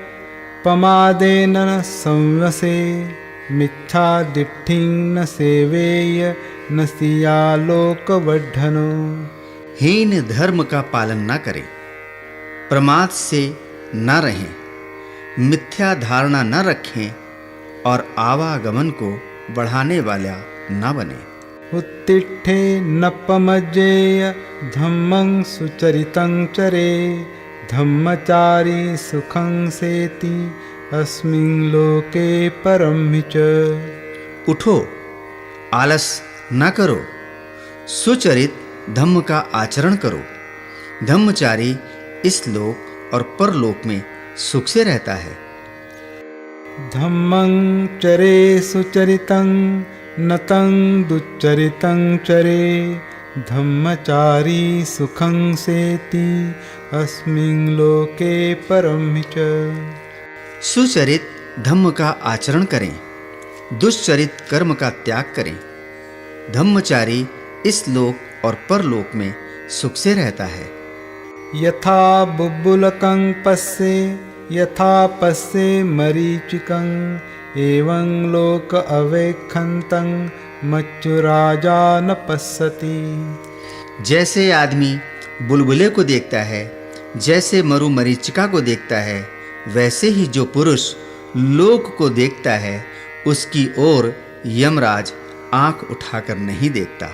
पमादेन न संवसे, मिथ्या दिट्ठिं न सेवेय, न सिया लोकवड्ढनो। हीन धर्म का पालन न करें, प्रमाद से न रहें, मिथ्या धारणा न रखें और आवागमन को बढ़ाने वाला न बने। उत्तिष्ठे नपमज्जेय धम्मं सुचरितं चरे, धम्मचारी सुखं सेति अस्मिन् लोके परम च। उठो, आलस न करो, सुचरित धम्म का आचरण करो। धम्मचारी इस लोक और परलोक में सुख से रहता है। धम्मं चरे सुचरितं नतं दुच्चरितं चरे, धम्मचारी सुखं सेति अस्मिन् लोके परम च। सुचरित धम्म का आचरण करें, दुष्चरित कर्म का त्याग करें। धम्मचारी इस लोक और परलोक में सुख से रहता है। यथा बुब्बुलकं पश्ये यथा पश्ये मरीचिकं, एवं लोक अवेक्षन्तं मच्युराजा न पश्यति। जैसे आदमी बुलबुले को देखता है, जैसे मरु मरीचिका को देखता है, वैसे ही जो पुरुष लोक को देखता है उसकी ओर यमराज आंख उठाकर नहीं देखता।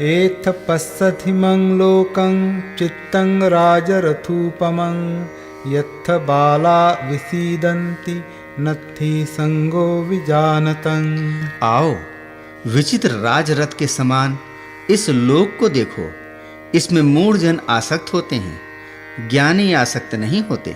एथ पश्यथिमं लोकं चित्तं राजरथूपमं यत्थ बाला विसीदन्ति नत्थि संगो विजानतं। आओ विचित्र राजरथ के समान इस लोक को देखो। इसमें मूढ़ जन आसक्त होते हैं, ज्ञानी आसक्त नहीं होते।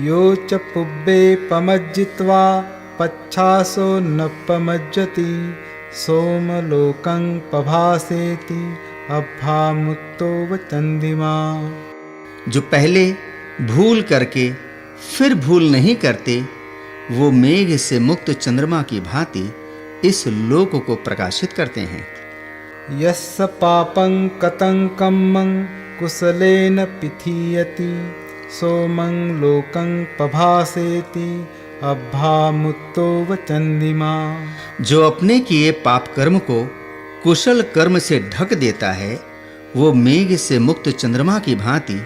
यो च पुब्बे पमज्जित्वा पच्छासो न पमज्जति सोमलोकं पभासेति अभामुत्तो वचन्दिमा। जो पहले भूल करके फिर भूल नहीं करते, वो मेघ से मुक्त चंद्रमा की भांति इस लोक को प्रकाशित करते हैं। यस्य पापं कतंकम्मं कुशलेन पिथीयति सोमं लोकं पभासेति अभामुत्तो वचन्दिमा। जो अपने किए पाप कर्म को कुशल कर्म से ढक देता है, वो मेघ से मुक्त चंद्रमा की भांति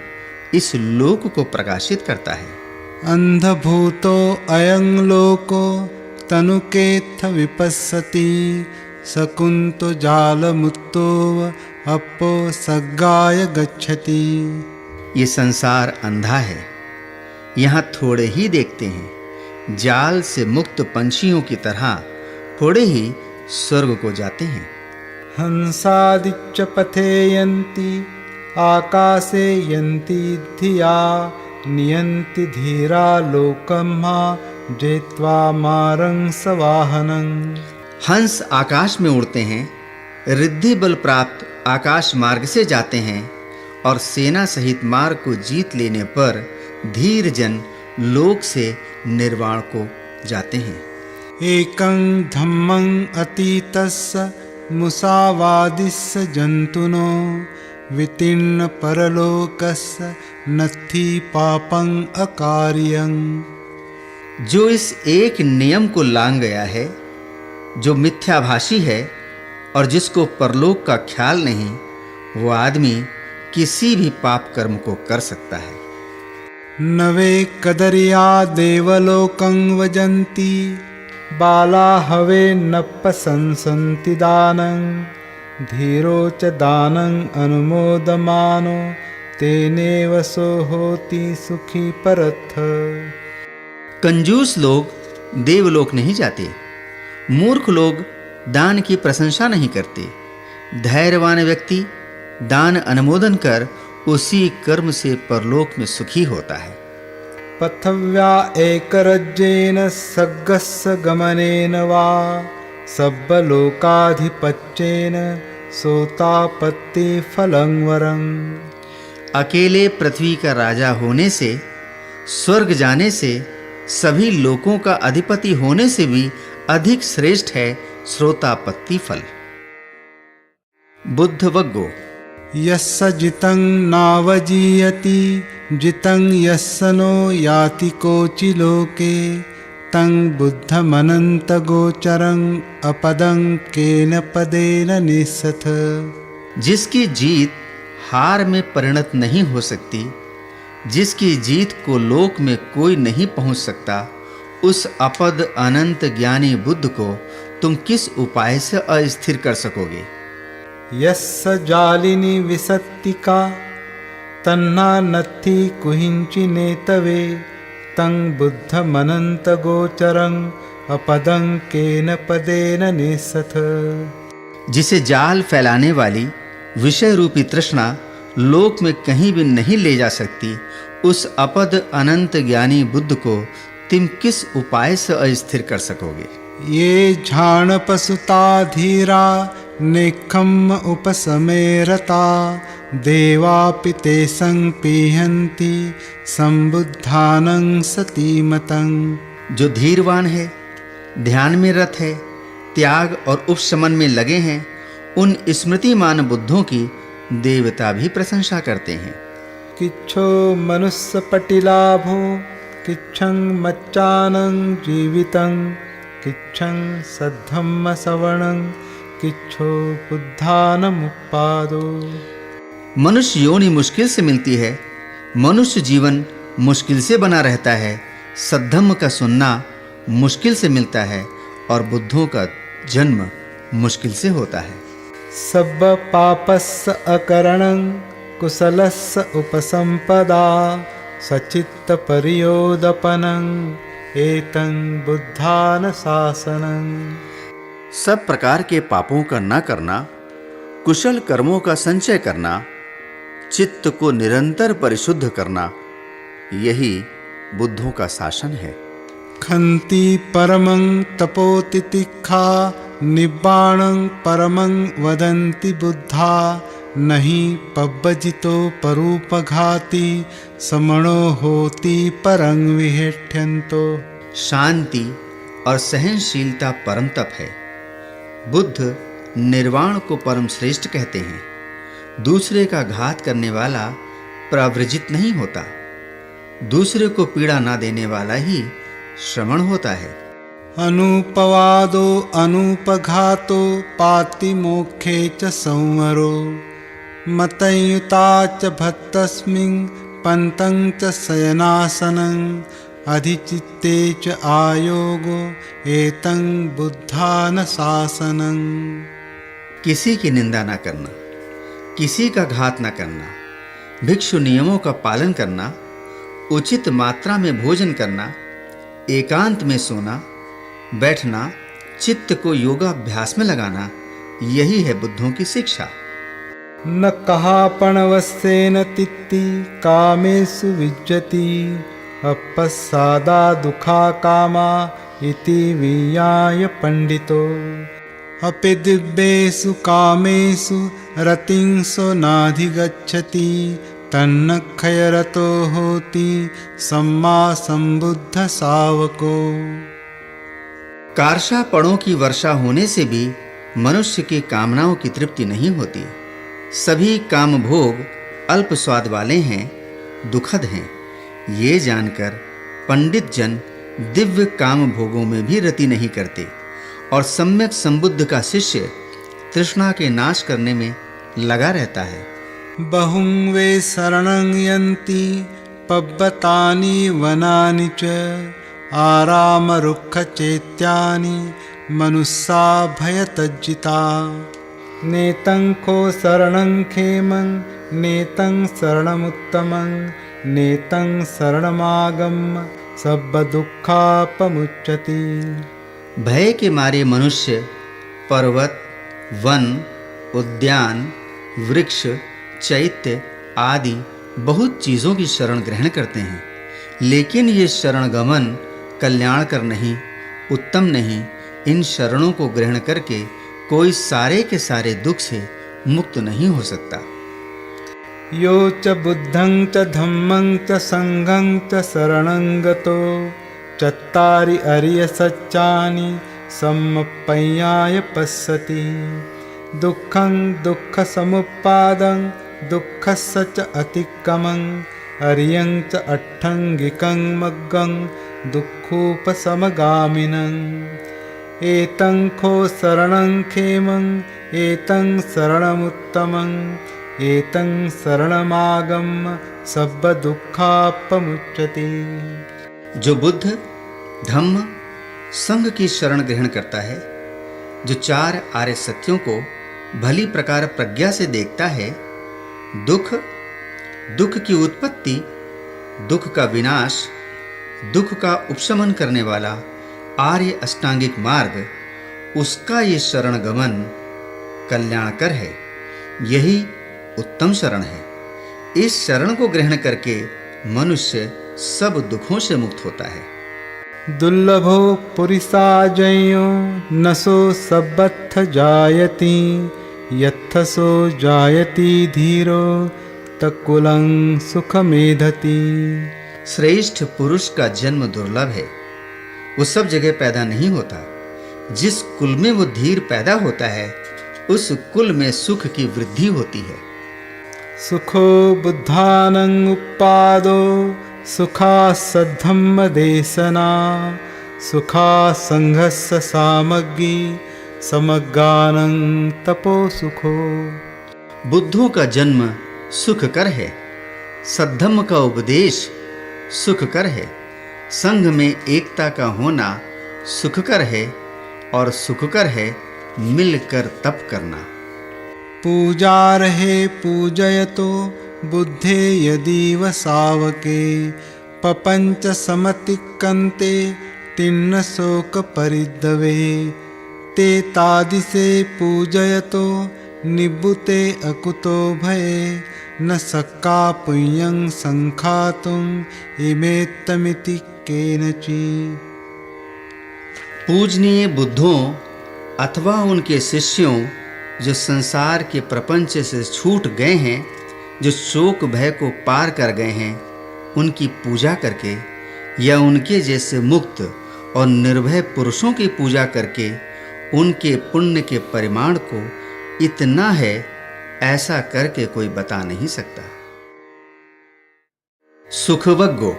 इस लोक को प्रकाशित करता है। अंधभूतो अयं लोको तनुकेत्थ विपස්සति सकुंतो जालमुत्तो अपो सग्गाय गच्छति। ये संसार अंधा है, यहाँ थोड़े ही देखते हैं। जाल से मुक्त पंछियों की तरह थोड़े ही स्वर्ग को जाते हैं। हंसादिच्च पथे यन्ति आकाशे यन्ति धिया नियन्ति धीरा लोकम्हा जेत्वा मारं सवाहनं। हंस आकाश में उड़ते हैं, रिद्धि बल प्राप्त आकाश मार्ग से जाते हैं और सेना सहित मार्ग को जीत लेने पर धीर जन लोक से निर्वाण को जाते हैं। एकं धम्मं अतीतस्य मुसावादिस्य जंतुनो वितीर्ण परलोकस्य नत्थि पापं अकार्यं। जो इस एक नियम को लांग गया है, जो मिथ्याभाषी है और जिसको परलोक का ख्याल नहीं, वो आदमी किसी भी पाप कर्म को कर सकता है। नवे कदरिया देवलोकं वजन्ति बाला हवे नप्प संसन्ति दानं धीरो च दानं अनुमोदमानो तेनेव सो होति सुखी परथ। कंजूस लोग देवलोक नहीं जाते, मूर्ख लोग दान की प्रशंसा नहीं करते। धैर्यवान व्यक्ति दान अनुमोदन कर उसी कर्म से परलोक में सुखी होता है। पथव्या एकरज्जेन सग्गस्य गमनेन वा सब्बलोकाधिपत्येन सोतापत्ति फलं वरं। अकेले पृथ्वी का राजा होने से, स्वर्ग जाने से, सभी लोकों का अधिपति होने से भी अधिक श्रेष्ठ है श्रोतापत्ति फल। बुद्धवग्गो यस्य जितं नावजीयति जितं यस्य नो याति कोचि लोके तं बुद्धमनन्तगोचरं अपदं केन पदेन निस्सथ। जिसकी जीत हार में परिणत नहीं हो सकती, जिसकी जीत को लोक में कोई नहीं पहुंच सकता, उस अपद अनंत ज्ञानी बुद्ध को तुम किस उपाय से अस्थिर कर सकोगे? यस्य जालिनी विसत्तिका तन्ना नत्थि कुहिंचि नेतवे तं बुद्धमनंत गोचरं अपदं केन पदेन निस्सथ। जिसे जाल फैलाने वाली विषय रूपी तृष्णा लोक में कहीं भी नहीं ले जा सकती, उस अपद अनंत ज्ञानी बुद्ध को तुम किस उपाय से अस्थिर कर सकोगे? ये झाण पसुता धीरा निखम उपसमेरता देवापि ते संपीहन्ति संबुद्धानं सतीमतं। जो धीरवान है, ध्यान में रत है, त्याग और उपशमन में लगे हैं, उन स्मृतिमान बुद्धों की देवता भी प्रशंसा करते हैं। किच्छो मनुष्य पटिलाभो किच्छं मच्चानं जीवितं किच्छं सद्धम्म सवणं किच्छो बुद्धानमुपादो। मनुष्य योनि मुश्किल से मिलती है, मनुष्य जीवन मुश्किल से बना रहता है, सद्धम्म का सुनना मुश्किल से मिलता है और बुद्धों का जन्म मुश्किल से होता है। सब्ब पापस्स अकरणं कुशलस्स उपसंपदा सचित्त परियोदपनं एतं बुद्धान शासनं। सब प्रकार के पापों का न करना, कुशल कर्मों का संचय करना, चित्त को निरंतर परिशुद्ध करना, यही बुद्धों का शासन है। खन्ति परमं तपोतितिक्षा निब्बाणं परमं वदन्ति बुद्धा नहीं पब्बजितो परूपघाती समणो होती परं विहेठ्यन्तो। शांति और सहनशीलता परम तप है। बुद्ध निर्वाण को परम श्रेष्ठ कहते हैं। दूसरे का घात करने वाला प्रव्रजित नहीं होता। दूसरे को पीड़ा ना देने वाला ही श्रमण होता है। अनुपवादो अनुपघातो पाति मोक्षे च संवरो मतयुता च भत्तस्मिन् पंतं च शयनासनं अधिचित्ते च आयोगो एतं बुद्धान शासनं। किसी की निंदा ना करना, किसी का घात ना करना, भिक्षु नियमों का पालन करना, उचित मात्रा में भोजन करना, एकांत में सोना, बैठना, चित्त को योगाभ्यास में लगाना, यही है बुद्धों की शिक्षा। न कहापणवस्येन तित्ति कामेषु विज्जति अपस्सादा दुखा कामा इति विज्ञाय पंडितो। अपि दिव्येषु कामेषु रतिंसो नाधिगच्छति तन्न क्षयरतो होति सम्मा संबुद्ध सावको। कार्शापणों की वर्षा होने से भी मनुष्य की कामनाओं की तृप्ति नहीं होती। सभी काम भोग अल्प स्वाद वाले हैं, दुखद हैं। ये जानकर पंडित जन दिव्य काम भोगों में भी रति नहीं करते और सम्यक संबुद्ध का शिष्य तृष्णा के नाश करने में लगा रहता है। बहुं वे शरणं यन्ति पब्बतानि वनानि च आराम रुक्ख चैत्यानि मनुष्या भयतज्जिता। नेतं को शरणं खेमं नेतं शरणमुत्तमं नेतं शरणमागम्य सब्ब दुःखापमुच्यति। भय के मारे मनुष्य पर्वत, वन, उद्यान, वृक्ष, चैत्य आदि बहुत चीज़ों की शरण ग्रहण करते हैं, लेकिन ये शरण गमन कल्याणकर नहीं, उत्तम नहीं। इन शरणों को ग्रहण करके कोई सारे के सारे दुख से मुक्त नहीं हो सकता। यो च बुद्धं च धम्मं च संघं च शरणं गतो चत्तारि अरिय सच्चानि सम्मप्पय्याय पश्यति। दुःखं दुःख समुत्पादं दुःखस्य च अतिक्कमं अरियं च अट्ठङ्गिकं मग्गं दुःखोपशमगामिनं। एतं खो शरणं खेमं एतं शरणमुत्तमं एतं शरणमागम्य सब्ब दुःखापमुच्यति। जो बुद्ध, धम्म, संघ की शरण ग्रहण करता है, जो चार आर्य सत्यों को भली प्रकार प्रज्ञा से देखता है, दुख, दुख की उत्पत्ति, दुख का विनाश, दुख का उपशमन करने वाला आर्य अष्टांगिक मार्ग, उसका ये शरण गमन कल्याणकर है। यही उत्तम शरण है। इस शरण को ग्रहण करके मनुष्य सब दुखों से मुक्त होता है। दुर्लभो पुरिसाजयो नसो सब्बत्थ जायति यत्थसो जायति धीरो तकुलं सुखमेधति। श्रेष्ठ पुरुष का जन्म दुर्लभ है। वो सब जगह पैदा नहीं होता। जिस कुल में वो धीर पैदा होता है, उस कुल में सुख की वृद्धि होती है। सुखो बुद्धानं उपादो सुखा सद्धम्म देशना सुखा संघस्य सामग्री समगानं तपो सुखो। बुद्धों का जन्म सुखकर है, सद्धम्म का उपदेश सुखकर है, संघ में एकता का होना सुखकर है, और सुखकर है मिलकर तप करना। पूजा रहे पूजयतो बुद्धे यदीव सावके पपंच समतिक्कन्ते तिन्न शोक परिदवे ते तादिसे पूजयतो निबुते अकुतो भये न सक्का पुण्यं संखातुम इमेत्तमिति केनचि। पूजनीय बुद्धों अथवा उनके शिष्यों जो संसार के प्रपंच से छूट गए हैं, जो शोक भय को पार कर गए हैं, उनकी पूजा करके या उनके जैसे मुक्त और निर्भय पुरुषों की पूजा करके उनके पुण्य के परिमाण को इतना है ऐसा करके कोई बता नहीं सकता। सुखवग्गो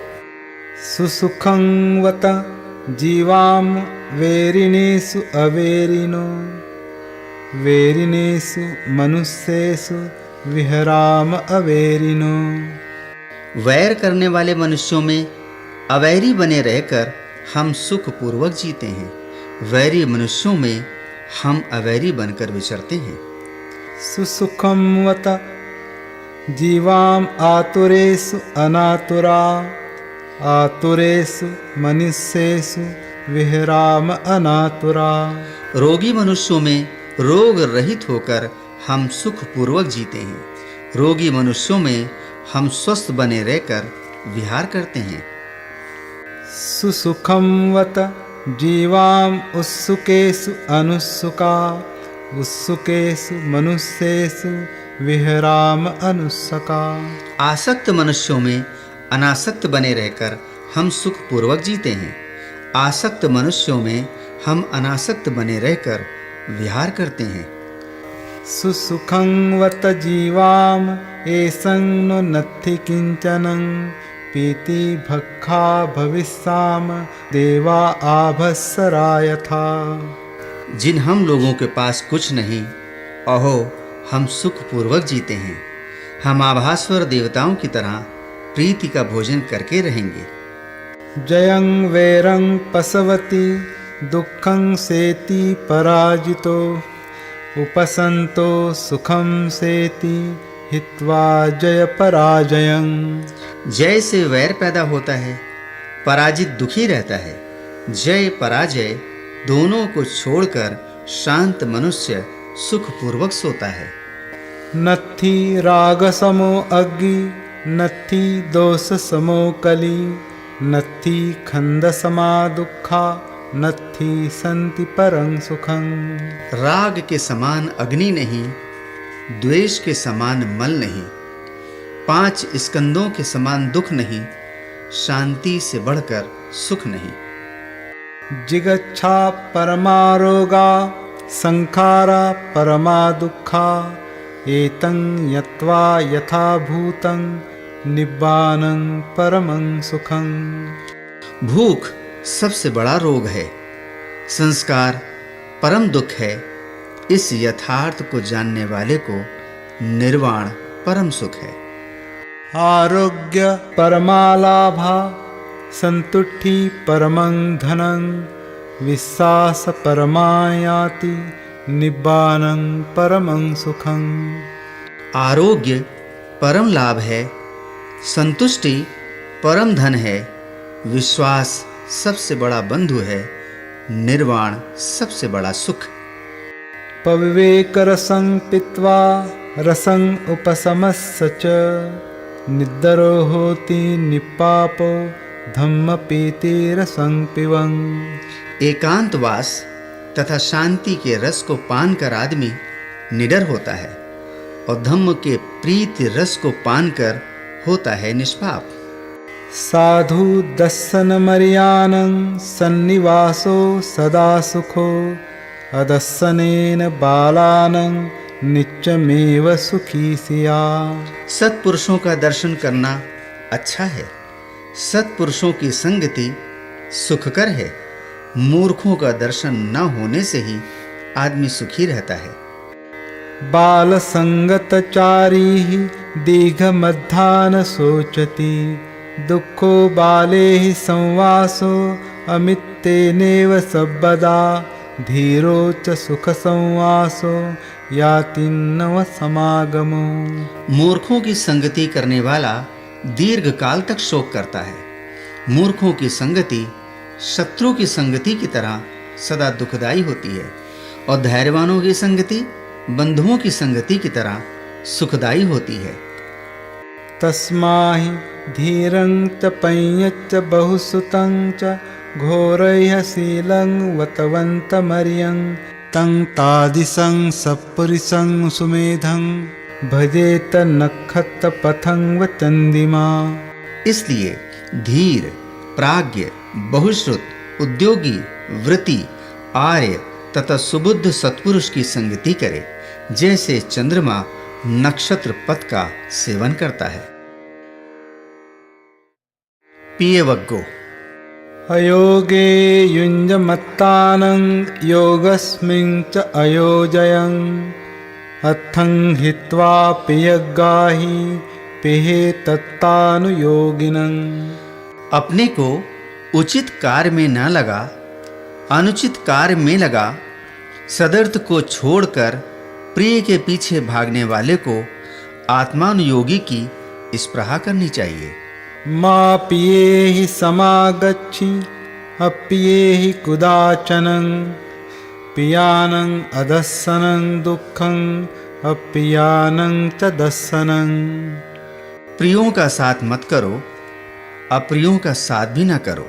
सुसुखं वत जीवाम वेरिनेषु अवेरिनो वेरिनेषु मनुष्येषु विहराम अवेरिनो। वैर करने वाले मनुष्यों में अवैरी बने रहकर हम सुख पूर्वक जीते हैं, वैरी मनुष्यों में हम अवैरी बनकर विचरते हैं। सुसुखं वत जीवाम आतुरेषु अनातुरा आतुरेषु मनुष्येषु विहराम अनातुरा। रोगी मनुष्यों में रोग रहित होकर हम सुख पूर्वक जीते हैं, रोगी मनुष्यों में हम स्वस्थ बने रहकर विहार करते हैं। सुसुखं वत जीवाम उत्सुकेषु अनुत्सुका उत्सुकेषु मनुष्येषु विहराम अनुत्सका। आसक्त मनुष्यों में अनासक्त बने रहकर हम सुख पूर्वक जीते हैं, आसक्त मनुष्यों में हम अनासक्त बने रहकर विहार करते हैं। सुसुखं वत जीवाम एसं नो नत्थि किंचनं पीति भक्खा भविष्याम देवा आभस्सरा यथा। जिन हम लोगों के पास कुछ नहीं, अहो हम सुख पूर्वक जीते हैं, हम आभास्वर देवताओं की तरह प्रीति का भोजन करके रहेंगे। जयं वैरं पसवति दुःखं सेति पराजितो उपसंतो सुखं सेति हित्वा जय पराजयं। जय से वैर पैदा होता है, पराजित दुखी रहता है, जय पराजय दोनों को छोड़कर शांत मनुष्य सुख पूर्वक सोता है। नत्थि राग समो अग्नि नत्थि दोष समो कली नत्थि खंद समा दुखा नत्थि संति परं सुखं। राग के समान अग्नि नहीं, द्वेष के समान मल नहीं, 5 स्कंदों के समान दुख नहीं, शांति से बढ़कर सुख नहीं। जिगच्छा परमारोगा संखारा परमा दुखा एतं यत्वा यथा भूतं निब्बानं परमं सुखं। भूख सबसे बड़ा रोग है, संस्कार परम दुख है, इस यथार्थ को जानने वाले को निर्वाण परम सुख है। आरोग्य परमालाभा संतुष्टि परमं धनं विश्वास परमायाति निब्बानं परमं सुखं। आरोग्य परम लाभ है, संतुष्टि परम धन है, विश्वास सबसे बड़ा बंधु है, निर्वाण सबसे बड़ा सुख। पविवेक रसं पीत्वा रसं उपशमस्य च निद्रो होति निपापो धम्म पीति रसं पिबं। एकांतवास तथा शांति के रस को पान कर आदमी निडर होता है और धम्म के प्रीति रस को पान कर होता है निष्पाप। साधु दर्शन मर्यानं सन्निवासो सदा सुखो अदर्शनेन बालानं नित्यमेव सुखी सिया। सत्पुरुषों का दर्शन करना अच्छा है, सत्पुरुषों की संगति सुखकर है, मूर्खों का दर्शन न होने से ही आदमी सुखी रहता है। बाल संगत चारी दीघ मध्यान सोचती दुखो बाले संवासो अमित्तेनेव सबदा धीरो च सुख संवासो याति नव समागमो। मूर्खों की संगति करने वाला दीर्घ काल तक शोक करता है। मूर्खों की संगति शत्रु की संगति की तरह सदा दुखदाई होती है और धैर्यवानों की संगति बंधुओं की संगति की तरह सुखदाई होती है। तस्माहि धीरं च पञ्च बहुसुतं च घोरैः शीलं वतवन्तमर्यं तं तादिशं सत्पुरुषं सुमेधं भजेत नक्षत्रपथं व चन्दिमा। इसलिए धीर, प्राज्ञ, बहुश्रुत, उद्योगी, वृत्ति, आर्य तथा सुबुद्ध सत्पुरुष की संगति करे, जैसे चंद्रमा नक्षत्र पथ का सेवन करता है। पियवग्गो। अयोगे युञ्जमत्तानं योगस्मिन् च अयोजयन् अथं हित्वा पियग्गाहि पिहे तत्तानुयोगिनं। अपने को उचित कार्य में न लगा, अनुचित कार्य में लगा, सदर्थ को छोड़कर प्रिय के पीछे भागने वाले को आत्मानुयोगी की स्पृहा करनी चाहिए। मा पियेहि समागच्छि अपियेहि कुदाचनं पियानं अदस्सनं दुःखं अपियानं च दस्सनं। प्रियों का साथ मत करो, अप्रियों का साथ भी न करो।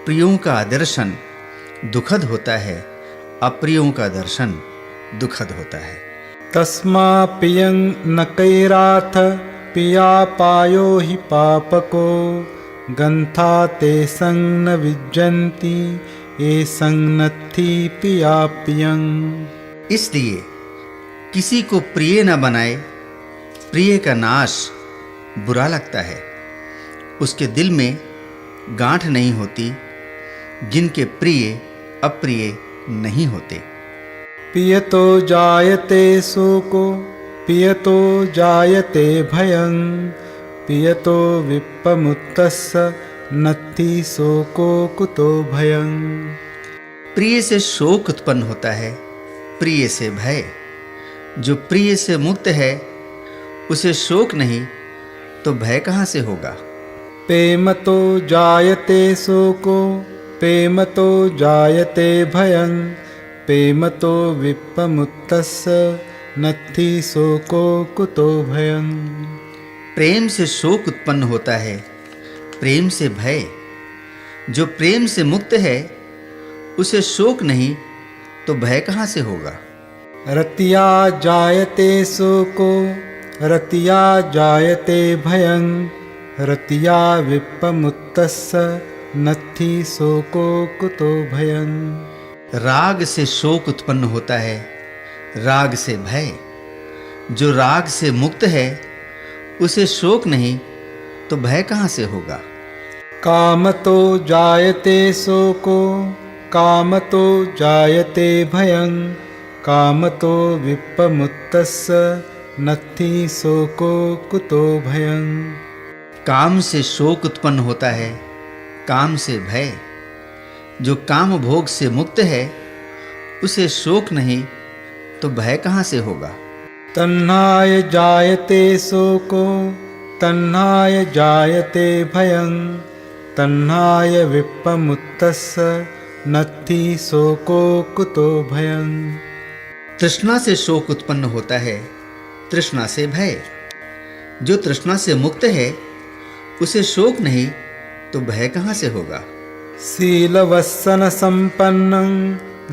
प्रियों का दर्शन दुखद होता है, अप्रियों का दर्शन दुखद होता है। तस्मा पियं न कैराथ पिया पायो हि पापको गंथा ते संग न विज्जन्ति ये संग नत्थि पिया पियं। इसलिए किसी को प्रिय न बनाए। प्रिय का नाश बुरा लगता है, उसके दिल में गांठ नहीं होती, जिनके प्रिय अप्रिय नहीं होते। पियतो जायते शोको पियतो जायते भयं पियतो विप्पमुत्तस्य नत्थि शोको कुतो भयं। प्रिय से शोक उत्पन्न होता है, प्रिय से भय। जो प्रिय से मुक्त है उसे शोक नहीं तो भय कहाँ से होगा। पेमतो जायते शोको पेमतो जायते भयं पेमतो विप्पमुत्तस्य नत्थि शोको कुतो भयं। प्रेम से शोक उत्पन्न होता है, प्रेम से भय। जो प्रेम से मुक्त है उसे शोक नहीं तो भय कहाँ से होगा। रतिया जायते शोको रतिया जायते भयं रतिया विप्पमुत्तस्य नत्थि शोको कुतो भयं। राग से शोक उत्पन्न होता है, राग से भय। जो राग से मुक्त है उसे शोक नहीं तो भय कहाँ से होगा। कामतो जायते शोको कामतो जायते भयं कामतो विप्पमुत्तस्य नत्थि शोको कुतो भयं। काम से शोक उत्पन्न होता है, काम से भय। जो काम भोग से मुक्त है उसे शोक नहीं तो भय कहाँ से होगा। तन्हाय जायते शोको तन्हाय जायते भयं तन्हाय विप्पमुत्तस्य नत्थि शोको कुतो भयं। तृष्णा से शोक उत्पन्न होता है, तृष्णा से भय। जो तृष्णा से मुक्त है उसे शोक नहीं तो भय कहाँ से होगा। शीलवत्सन संपन्नं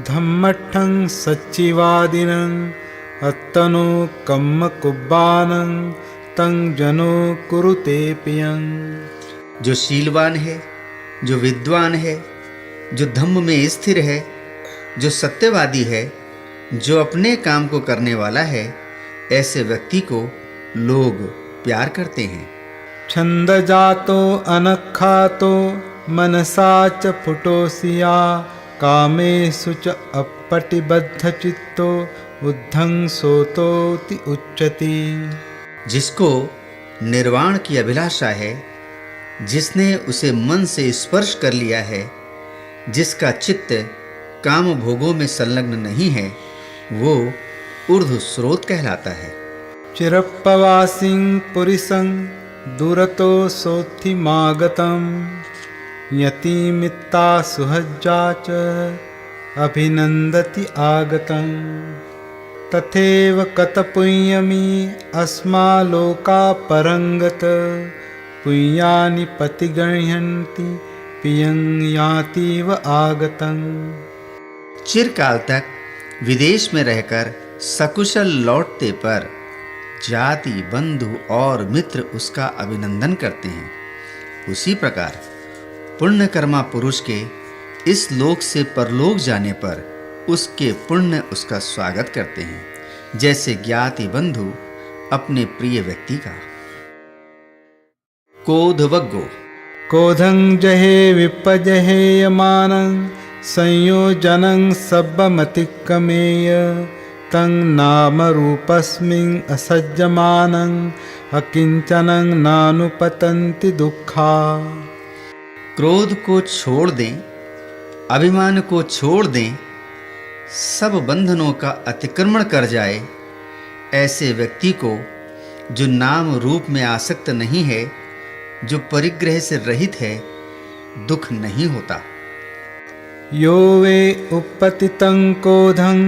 धम्मठं सच्चिवादिनं अत्तनो कम्मकुब्बानं तं जनो कुरुते पियं। जो शीलवान है, जो विद्वान है, जो धम्म में स्थिर है, जो सत्यवादी है, जो अपने काम को करने वाला है, ऐसे व्यक्ति को लोग प्यार करते हैं। छंद जातो अनखातो मनसा च फुटोसिया कामेषु च अपटिबद्ध चित्तो बुद्धं सोतोति उच्यति। जिसको निर्वाण की अभिलाषा है, जिसने उसे मन से स्पर्श कर लिया है, जिसका चित्त काम भोगों में संलग्न नहीं है वो ऊर्ध्व स्रोत कहलाता है। चिरप्पवासिं पुरिसं दूरतो सोत्थिमागतं यतिमित्ता सुहज्जा च अभिनन्दति आगतं तथैव कतपुण्यमी अस्मालोका परंगत पुण्यानि पतिगृह्णन्ति पियं यातीव आगतं। चिरकाल तक विदेश में रहकर सकुशल लौटते पर जाति, बंधु और मित्र उसका अभिनंदन करते हैं, उसी प्रकार पुण्यकर्मा पुरुष के इस लोक से परलोक जाने पर उसके पुण्य उसका स्वागत करते हैं, जैसे ज्ञाति बंधु अपने प्रिय व्यक्ति का। कोधवग्गो कोधं जहे विपजहे यमानं संयोजनं सब्बमतिक्रमेय तं नाम रूपस्मिन् असज्जमानं अकिंचनं नानुपतन्ति दुःखा। क्रोध को छोड़ दें, अभिमान को छोड़ दें, सब बंधनों का अतिक्रमण कर जाए, ऐसे व्यक्ति को जो नाम रूप में आसक्त नहीं है, जो परिग्रह से रहित है, दुख नहीं होता। यो वे उपपतितं कोधं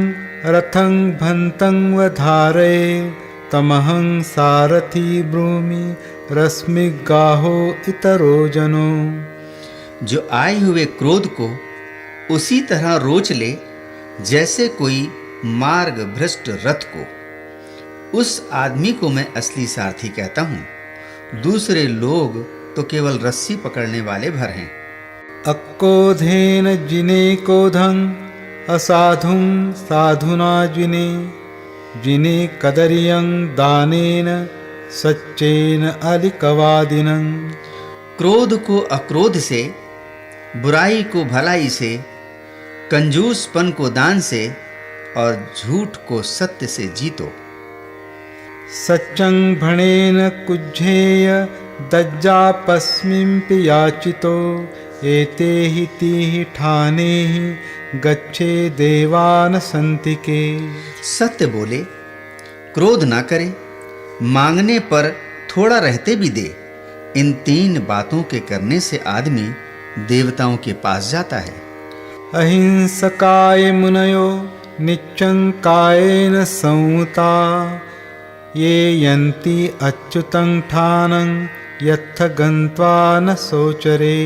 रथं भन्तं वधारे तमहं सारथी ब्रूमि रश्मिगाहो इतरो जनो। जो आए हुए क्रोध को उसी तरह रोच ले जैसे कोई मार्ग भ्रष्ट रथ को, उस आदमी को मैं असली सारथी कहता हूँ। दूसरे लोग तो केवल रस्सी पकड़ने वाले भर हैं। अक्रोधेन जिने कोधं असाधुं साधुना जिने जिने कदरियं दानेन सच्चेन अलिकवादिनं। क्रोध को अक्रोध से, बुराई को भलाई से, कंजूसपन को दान से और झूठ को सत्य से जीतो। सच्चं भणेन कुज्झेय दज्जापस्मिंपि याचितो एते हि तीहि ठाने हि गच्छे देवान सन्ति के। सत्य बोले, क्रोध ना करे, मांगने पर थोड़ा रहते भी दे। इन 3 बातों के करने से आदमी देवताओं के पास जाता है। अहिंसकाय मुनयो नित्यं कायेन संयुता ये यन्ति अच्युतं ठानं यत्थ गन्त्वा न सोचरे।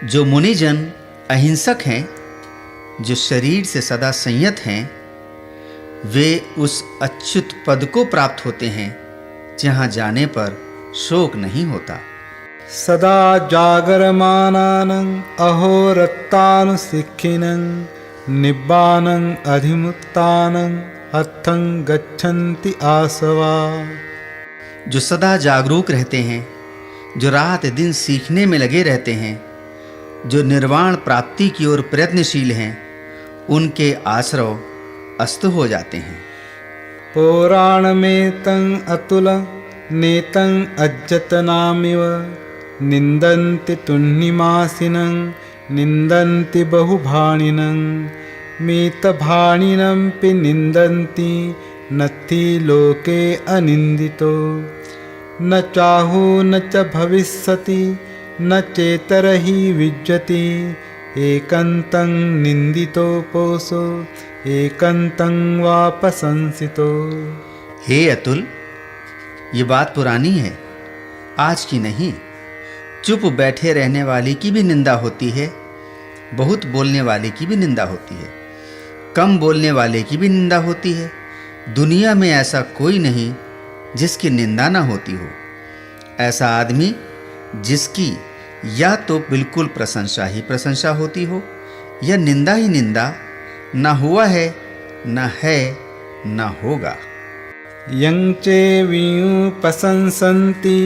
जो मुनिजन अहिंसक हैं, जो शरीर से सदा संयत हैं, वे उस अच्युत पद को प्राप्त होते हैं जहाँ जाने पर शोक नहीं होता। सदा जागरमानानं अहोरत्तानुशिखिनं निब्बानं अधिमुत्तानं अर्थं गच्छन्ति आसवा। जो सदा जागरूक रहते हैं, जो रात दिन सीखने में लगे रहते हैं, जो निर्वाण प्राप्ति की ओर प्रयत्नशील हैं, उनके आश्रव अस्त हो जाते हैं। पुराण में तं अतुल नेतं अज्जतनामिव निंदन्ति तुन्निमासिनं निंदन्ति बहुभाणिनं मीतभाणिनंपि निंदन्ति नत्थि लोके अनिंदितो न चाहु न च भविष्यति न चेतरहि विज्जति एकन्तं निंदितो पोषो एकन्तं वा प्रशंसितो। हे अतुल, ये बात पुरानी है, आज की नहीं। चुप बैठे रहने वाले की भी निंदा होती है, बहुत बोलने वाले की भी निंदा होती है, कम बोलने वाले की भी निंदा होती है। दुनिया में ऐसा कोई नहीं जिसकी निंदा ना होती हो। ऐसा आदमी जिसकी या तो बिल्कुल प्रशंसा ही प्रशंसा होती हो या निंदा ही निंदा, ना हुआ है, ना है, ना होगा। यंचे वियु प्रशंसन्ति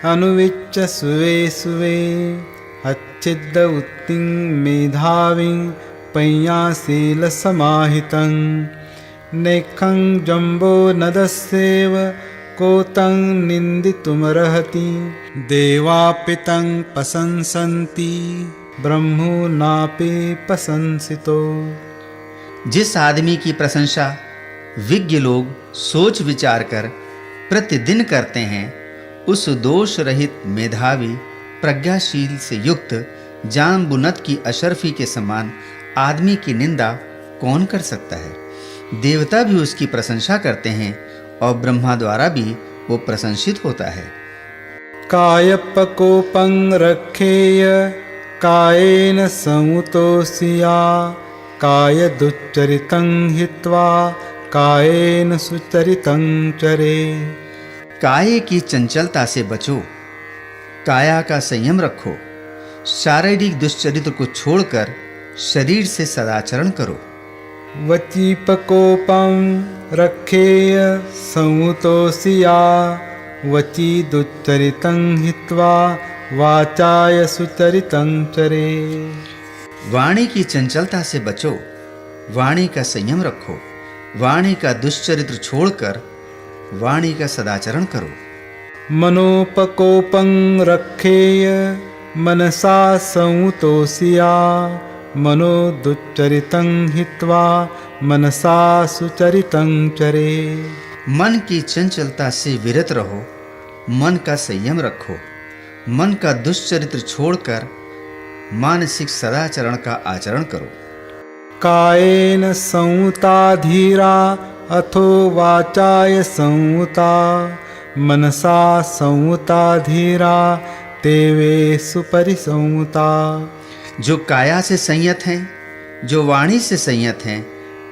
अनुविच्च सुवे सुवे अच्छिद्द उत्तिं मेधाविं पय्याशील समाहितं नेखं जम्बो नदस्येव कोतं निंदितुमर्हति देवापितं प्रशंसन्ति ब्रह्मो नापि प्रशंसितो। जिस आदमी की प्रशंसा विज्ञ लोग सोच विचार कर प्रतिदिन करते हैं, उस दोष रहित मेधावी प्रज्ञाशील से युक्त जान बुनत की अशरफी के समान आदमी की निंदा कौन कर सकता है। देवता भी उसकी प्रशंसा करते हैं और ब्रह्मा द्वारा भी वो प्रशंसित होता है। कायपकोपं रक्षेय कायेन समुतोषिया काय दुच्चरितं हित्वा कायेन सुचरितं चरे। काये की चंचलता से बचो, काया का संयम रखो, शारीरिक दुश्चरित्र को छोड़कर शरीर से सदाचरण करो। वचीपकोपं रक्षेय समुतोषिया वची दुच्चरितं हित्वा वाचाय सुचरितं चरे। वाणी की चंचलता से बचो, वाणी का संयम रखो, वाणी का दुश्चरित्र छोड़कर वाणी का सदाचरण करो। मनोपकोपं रक्षेय मनसा समुतोषिया मनो दुच्चरितं हित्वा मनसा सुचरितं चरे। मन की चंचलता से विरत रहो, मन का संयम रखो, मन का दुश्चरित्र छोड़कर मानसिक सदाचरण का आचरण करो। कायेन संयुता धीरा अथो वाचाय संयुता मनसा संयुता धीरा तेवे सुपरिसंयुता। जो काया से संयत हैं, जो वाणी से संयत हैं,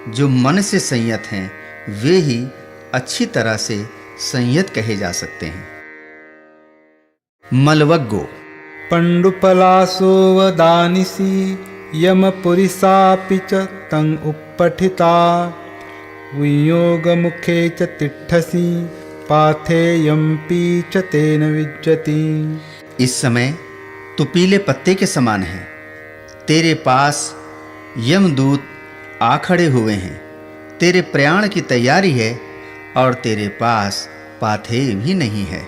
जो मन से संयत हैं, वे ही अच्छी तरह से संयत कहे जा सकते हैं। मलवग्गो पंडुपलासो वदानिसी यमपुरिसापि च तं उपपठिता वियोगमुखे च तिष्ठसि पाथेयम्पि च तेन विज्जति। इस समय तू पीले पत्ते के समान है, तेरे पास यमदूत आ खड़े हुए हैं, तेरे प्रयाण की तैयारी है और तेरे पास पाथेय भी नहीं है।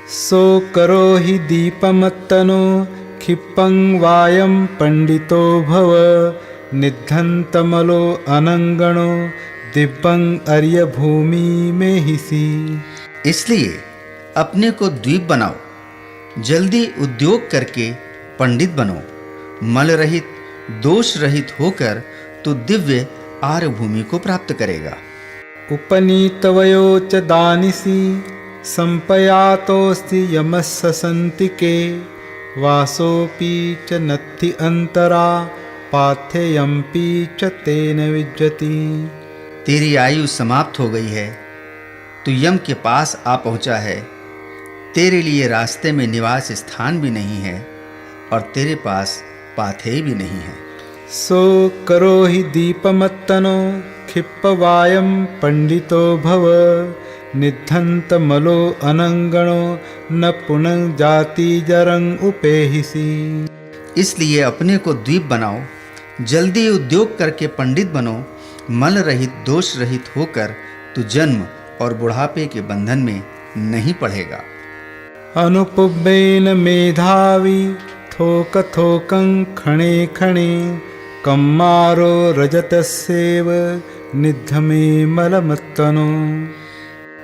सो करो हि दीपमत्तनो क्षिपं वायं पंडितो भव निद्धन्तमलो अनंगणो दिव्यं अर्य भूमि में हिसी। इसलिए अपने को द्वीप बनाओ, जल्दी उद्योग करके पंडित बनो, मल रहित दोष रहित होकर तू दिव्य आर्य भूमि को प्राप्त करेगा। उपनीतवयो च दानिसी संपयातोस्ति यमस्य सन्तिके वासोऽपि च नत्थि अंतरा पाथेयम्पि च तेन विज्जति। तेरी आयु समाप्त हो गई है, तू यम के पास आ पहुंचा है, तेरे लिए रास्ते में निवास स्थान भी नहीं है और तेरे पास पाथेय भी नहीं है। सो करो हि दीपमत्तनो क्षिप्पवायं पंडितो भव निद्धन्तमलो अनंगणो न पुनः जाति जरं उपेहिसी। इसलिए अपने को द्वीप बनाओ, जल्दी उद्योग करके पंडित बनो, मल रहित दोष रहित होकर तू जन्म और बुढ़ापे के बंधन में नहीं पड़ेगा। अनुपुब्बेन मेधावी थोक थोकं खणे खणे कम्मारो रजतस्येव निद्धमे मलमत्तनो।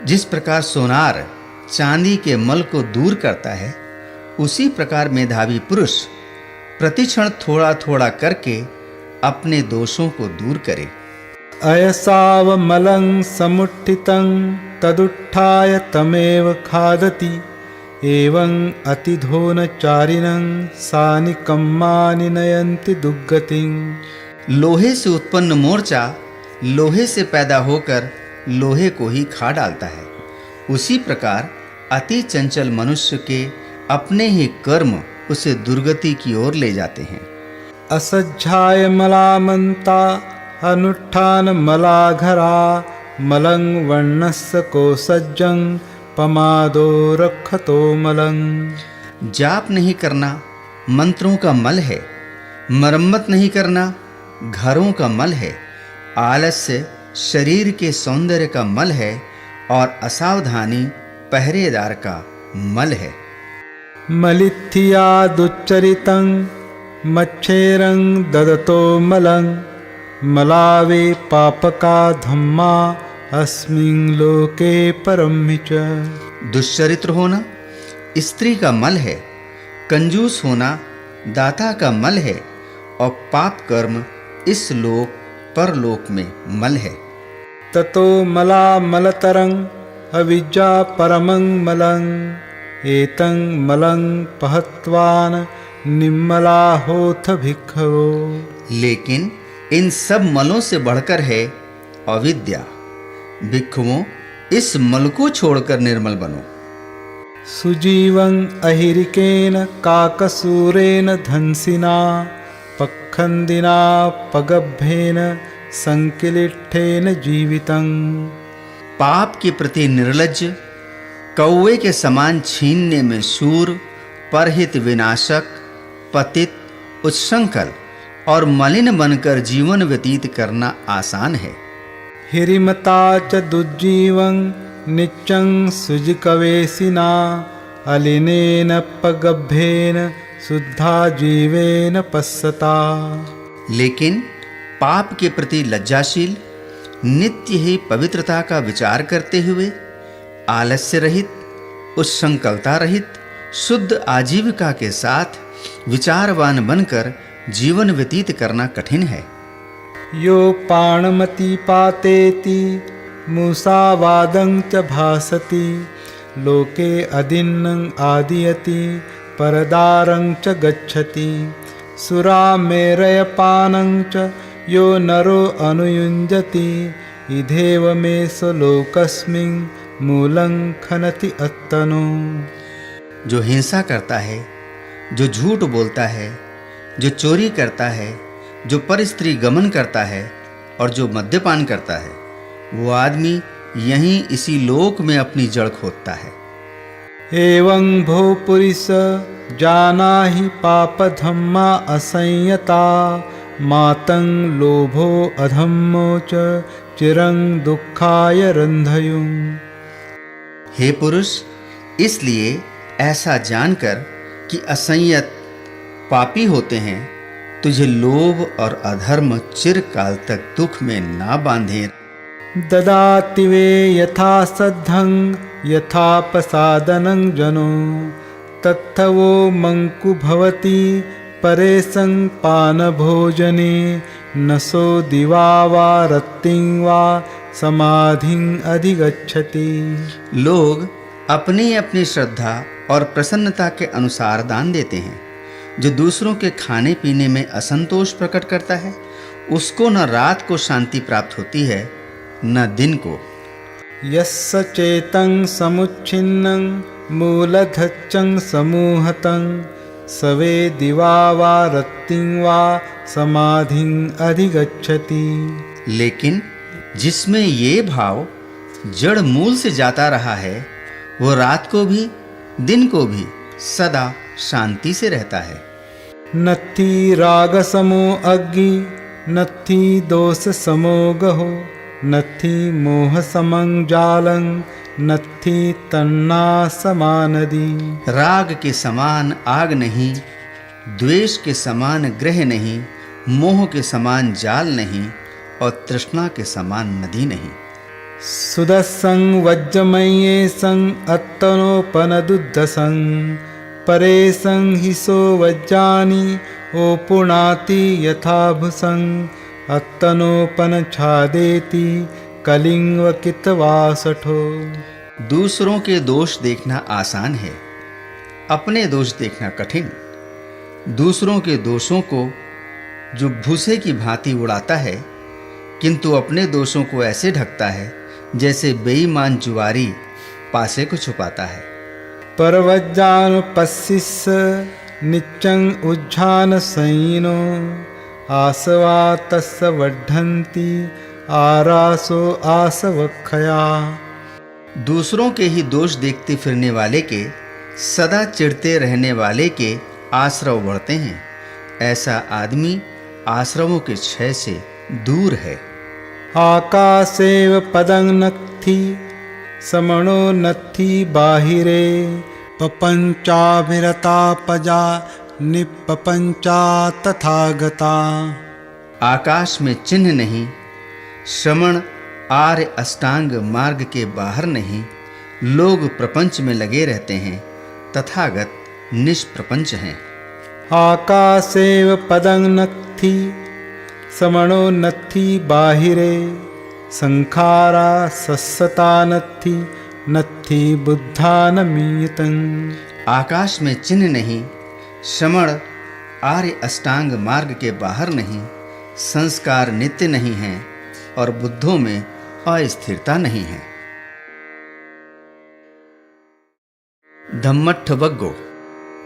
जिस प्रकार सोनार चांदी के मल को दूर करता है, उसी प्रकार मेधावी पुरुष प्रतिक्षण थोड़ा थोड़ा करके अपने दोषों को दूर करे। अयसावमलं समुत्थितं तदुत्थाय तमेव खादति एवं अतिधोनचारिणं सानि कम्मानि नयन्ति दुर्गतिं। लोहे से उत्पन्न मोर्चा लोहे से पैदा होकर लोहे को ही खा डालता है, उसी प्रकार अति चंचल मनुष्य के अपने ही कर्म उसे दुर्गति की ओर ले जाते हैं। असज्जाय मलामन्ता अनुत्थान मलाघरा मलं वर्णस्य कोसज्जं पमादो रखतो मलं। जाप नहीं करना मंत्रों का मल है, मरम्मत नहीं करना घरों का मल है, आलस्य शरीर के सौंदर्य का मल है और असावधानी पहरेदार का मल है। मलिथिया दुच्चरितं मच्छेरं ददतो मलं मलावे पापका धम्मा अस्मिन् लोके परम्हि च। दुश्चरित्र होना स्त्री का मल है, कंजूस होना दाता का मल है और पाप कर्म इस लोक परलोक में मल है। ततो मला मलतरं अविद्या परमं मलं एतं मलं पहत्वान् निम्मला होथ भिक्खवो। लेकिन इन सब मलों से बढ़कर है अविद्या। भिक्षुओं, इस मल को छोड़कर निर्मल बनो। सुजीवं अहिरिकेन काकसूरेण धंसिना पखंदिना पगभ्येन संकिलिठेन जीवितं। पाप के प्रति निर्लज्ज कौवे के समान छीनने में शूर, परहित विनाशक, पतित, उच्छृंखल और मलिन बनकर जीवन व्यतीत करना आसान है। हिरिमता च दुज्जीवं नित्यं सुजिकवेशिना अलिनेन पगभ्येन शुद्धा जीवेन पश्यता। लेकिन पाप के प्रति लज्जाशील, नित्य ही पवित्रता का विचार करते हुए आलस्य रहित, उच्छृंखलता रहित, शुद्ध आजीविका के साथ विचारवान बनकर जीवन व्यतीत करना कठिन है। यो पाणमति पातेति मूसावादं च भासति लोके अदिन्नं आदियति परदारं च गच्छति सुरामेरयपानं च यो नरो अनुयुञ्जति इधेव मे लोकस्मिन् मूलं खनति अत्तनो। जो हिंसा करता है, जो झूठ बोलता है, जो चोरी करता है, जो परस्त्री गमन करता है और जो मद्यपान करता है, वो आदमी यहीं इसी लोक में अपनी जड़ खोदता है। एवं भो पुरिस जानाहि पाप धम्मा असंयता मातं लोभो अधम्मो च चिरं दुःखाय रंधयुं। हे पुरुष, इसलिए ऐसा जानकर कि असंयत पापी होते हैं, तुझे लोभ और अधर्म चिरकाल तक दुख में ना बांधे। ददाति वे यथा सद्धं यथा प्रसादनं जनो तत्थवो मंकु भवति परेशं पानभोजने नसो दिवा वा रत्तिं वा समाधिं अधिगच्छति। लोग अपनी अपनी श्रद्धा और प्रसन्नता के अनुसार दान देते हैं। जो दूसरों के खाने पीने में असंतोष प्रकट करता है, उसको न रात को शांति प्राप्त होती है न दिन को। यस्य चेतं समुच्छिन्नं मूलधच्चं समूहतं सवे दिवा वा रत्तिं वा समाधिं अधिगच्छति। लेकिन जिसमें ये भाव जड़ मूल से जाता रहा है, वो रात को भी दिन को भी सदा शांति से रहता है। नत्थि राग समो अग्नि नत्थि दोष समो गहो नत्थि मोह समं जालं नत्थि तन्ना समानदी। राग के समान आग नहीं, द्वेष के समान ग्रह नहीं, मोह के समान जाल नहीं और तृष्णा के समान नदी नहीं। सुदस्सं वज्रमयेसं अत्तनोपनदुद्धसं परेशं हिसो वज्राणि ओपुणाति यथाभुसं अत्तनोपन छादेति कलिंग कितवासठो। दूसरों के दोष देखना आसान है, अपने दोष देखना कठिन। दूसरों के दोषों को जो भूसे की भांति उड़ाता है, किंतु अपने दोषों को ऐसे ढकता है जैसे बेईमान जुआरी पासे को छुपाता है। परवज्जानुपस्सिस्स नित्यं उज्झान संयिनो आसवा तस्य वर्धन्ति आरासो आसवक्षया। दूसरों के ही दोष देखते फिरने वाले के, सदा चिढ़ते रहने वाले के आश्रव बढ़ते हैं। ऐसा आदमी आश्रमों के क्षय से दूर है। आकाशेव पदं नत्थि समणो नत्थि बाहिरे पपंचाभिरता पजा निपपंचा तथागता। आकाश में चिन्ह नहीं, श्रमण आर्य अष्टांग मार्ग के बाहर नहीं, लोग प्रपंच में लगे रहते हैं, तथागत निष्प्रपंच हैं। आकाशेव पदं नत्थि समणो नत्थि बाहिरे, संखारा सस्सता नत्थि नत्थि बुद्धानमीयतं। आकाश में चिन्ह नहीं, श्रमण आर्य अष्टांग मार्ग के बाहर नहीं, संस्कार नित्य नहीं है और बुद्धों में अस्थिरता नहीं है। धम्मट्ठ वग्गो।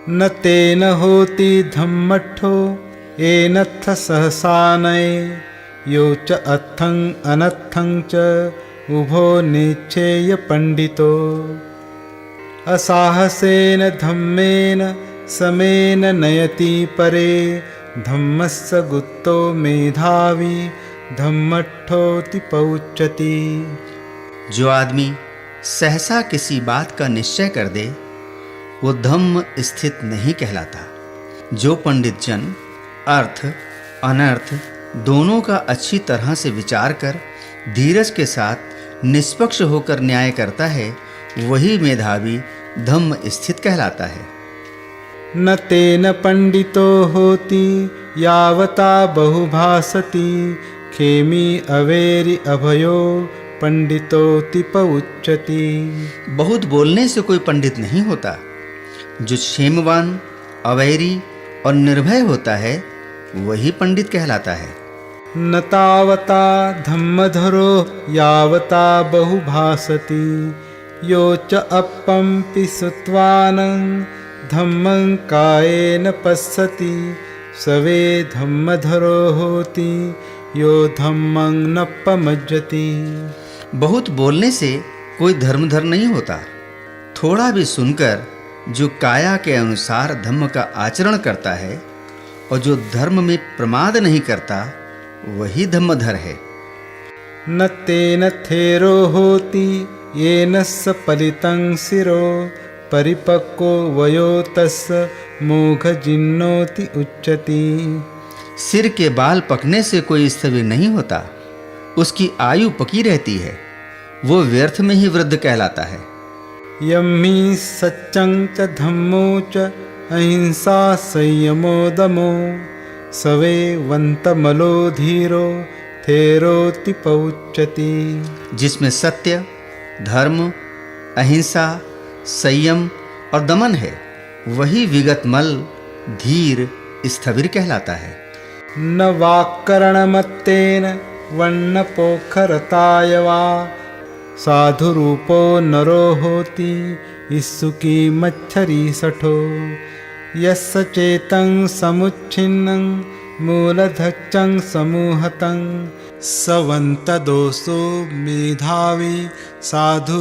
न तेन होति धम्मट्ठो येनत्थ सहसानये, यो च अत्थं अनत्थं च उभो नेच्छेय पंडितो। असाहसेन धम्मेन समेन नयति परे, धम्मस्य गुत्तो मेधावी धम्मट्ठोति पौच्यति। जो आदमी सहसा किसी बात का निश्चय कर दे, वो धम्म स्थित नहीं कहलाता। जो पंडित जन अर्थ अनर्थ दोनों का अच्छी तरह से विचार कर धीरज के साथ निष्पक्ष होकर न्याय करता है, वही मेधावी धम्म स्थित कहलाता है। न तेन पंडितो होति यावता बहुभासति, खेमी अवेरि अभयो पंडितोति पउच्यति। बहुत बोलने से कोई पंडित नहीं होता। जो क्षेमवान अवैरी और निर्भय होता है, वही पंडित कहलाता है। न तावता धम्मधरो यावता बहुभासति, यो च अपम्पि सुत्वानं धम्मं कायेन पश्यति, सवे धम्मधरो होति यो धम्मं न पमज्जति। बहुत बोलने से कोई धर्मधर नहीं होता। थोड़ा भी सुनकर जो काया के अनुसार धम्म का आचरण करता है और जो धर्म में प्रमाद नहीं करता, वही धम्मधर है। न तेन थेरो होति येनस्य पलितं शिरो, परिपक्वो वयो तस्य मोघजिन्नोति उच्यति। सिर के बाल पकने से कोई स्थविर नहीं होता। उसकी आयु पकी रहती है, वो व्यर्थ में ही वृद्ध कहलाता है। यम्हि सच्चं च धम्मो च अहिंसा संयमो दमो, सवे वन्तमलो धीरो थेरोति पौच्यति। जिसमें सत्य, धर्म, अहिंसा, संयम और दमन है, वही विगत मल धीर स्थविर कहलाता है। न वाक्करणमत्तेन वन्नपोखरताय वा, साधुरूपो नरो होति इस्सुकी मच्छरी सठो। यस्य चेतं समुच्छिन्नं मूलधक्षं समूहतं, सवन्तदोषो मेधावी साधु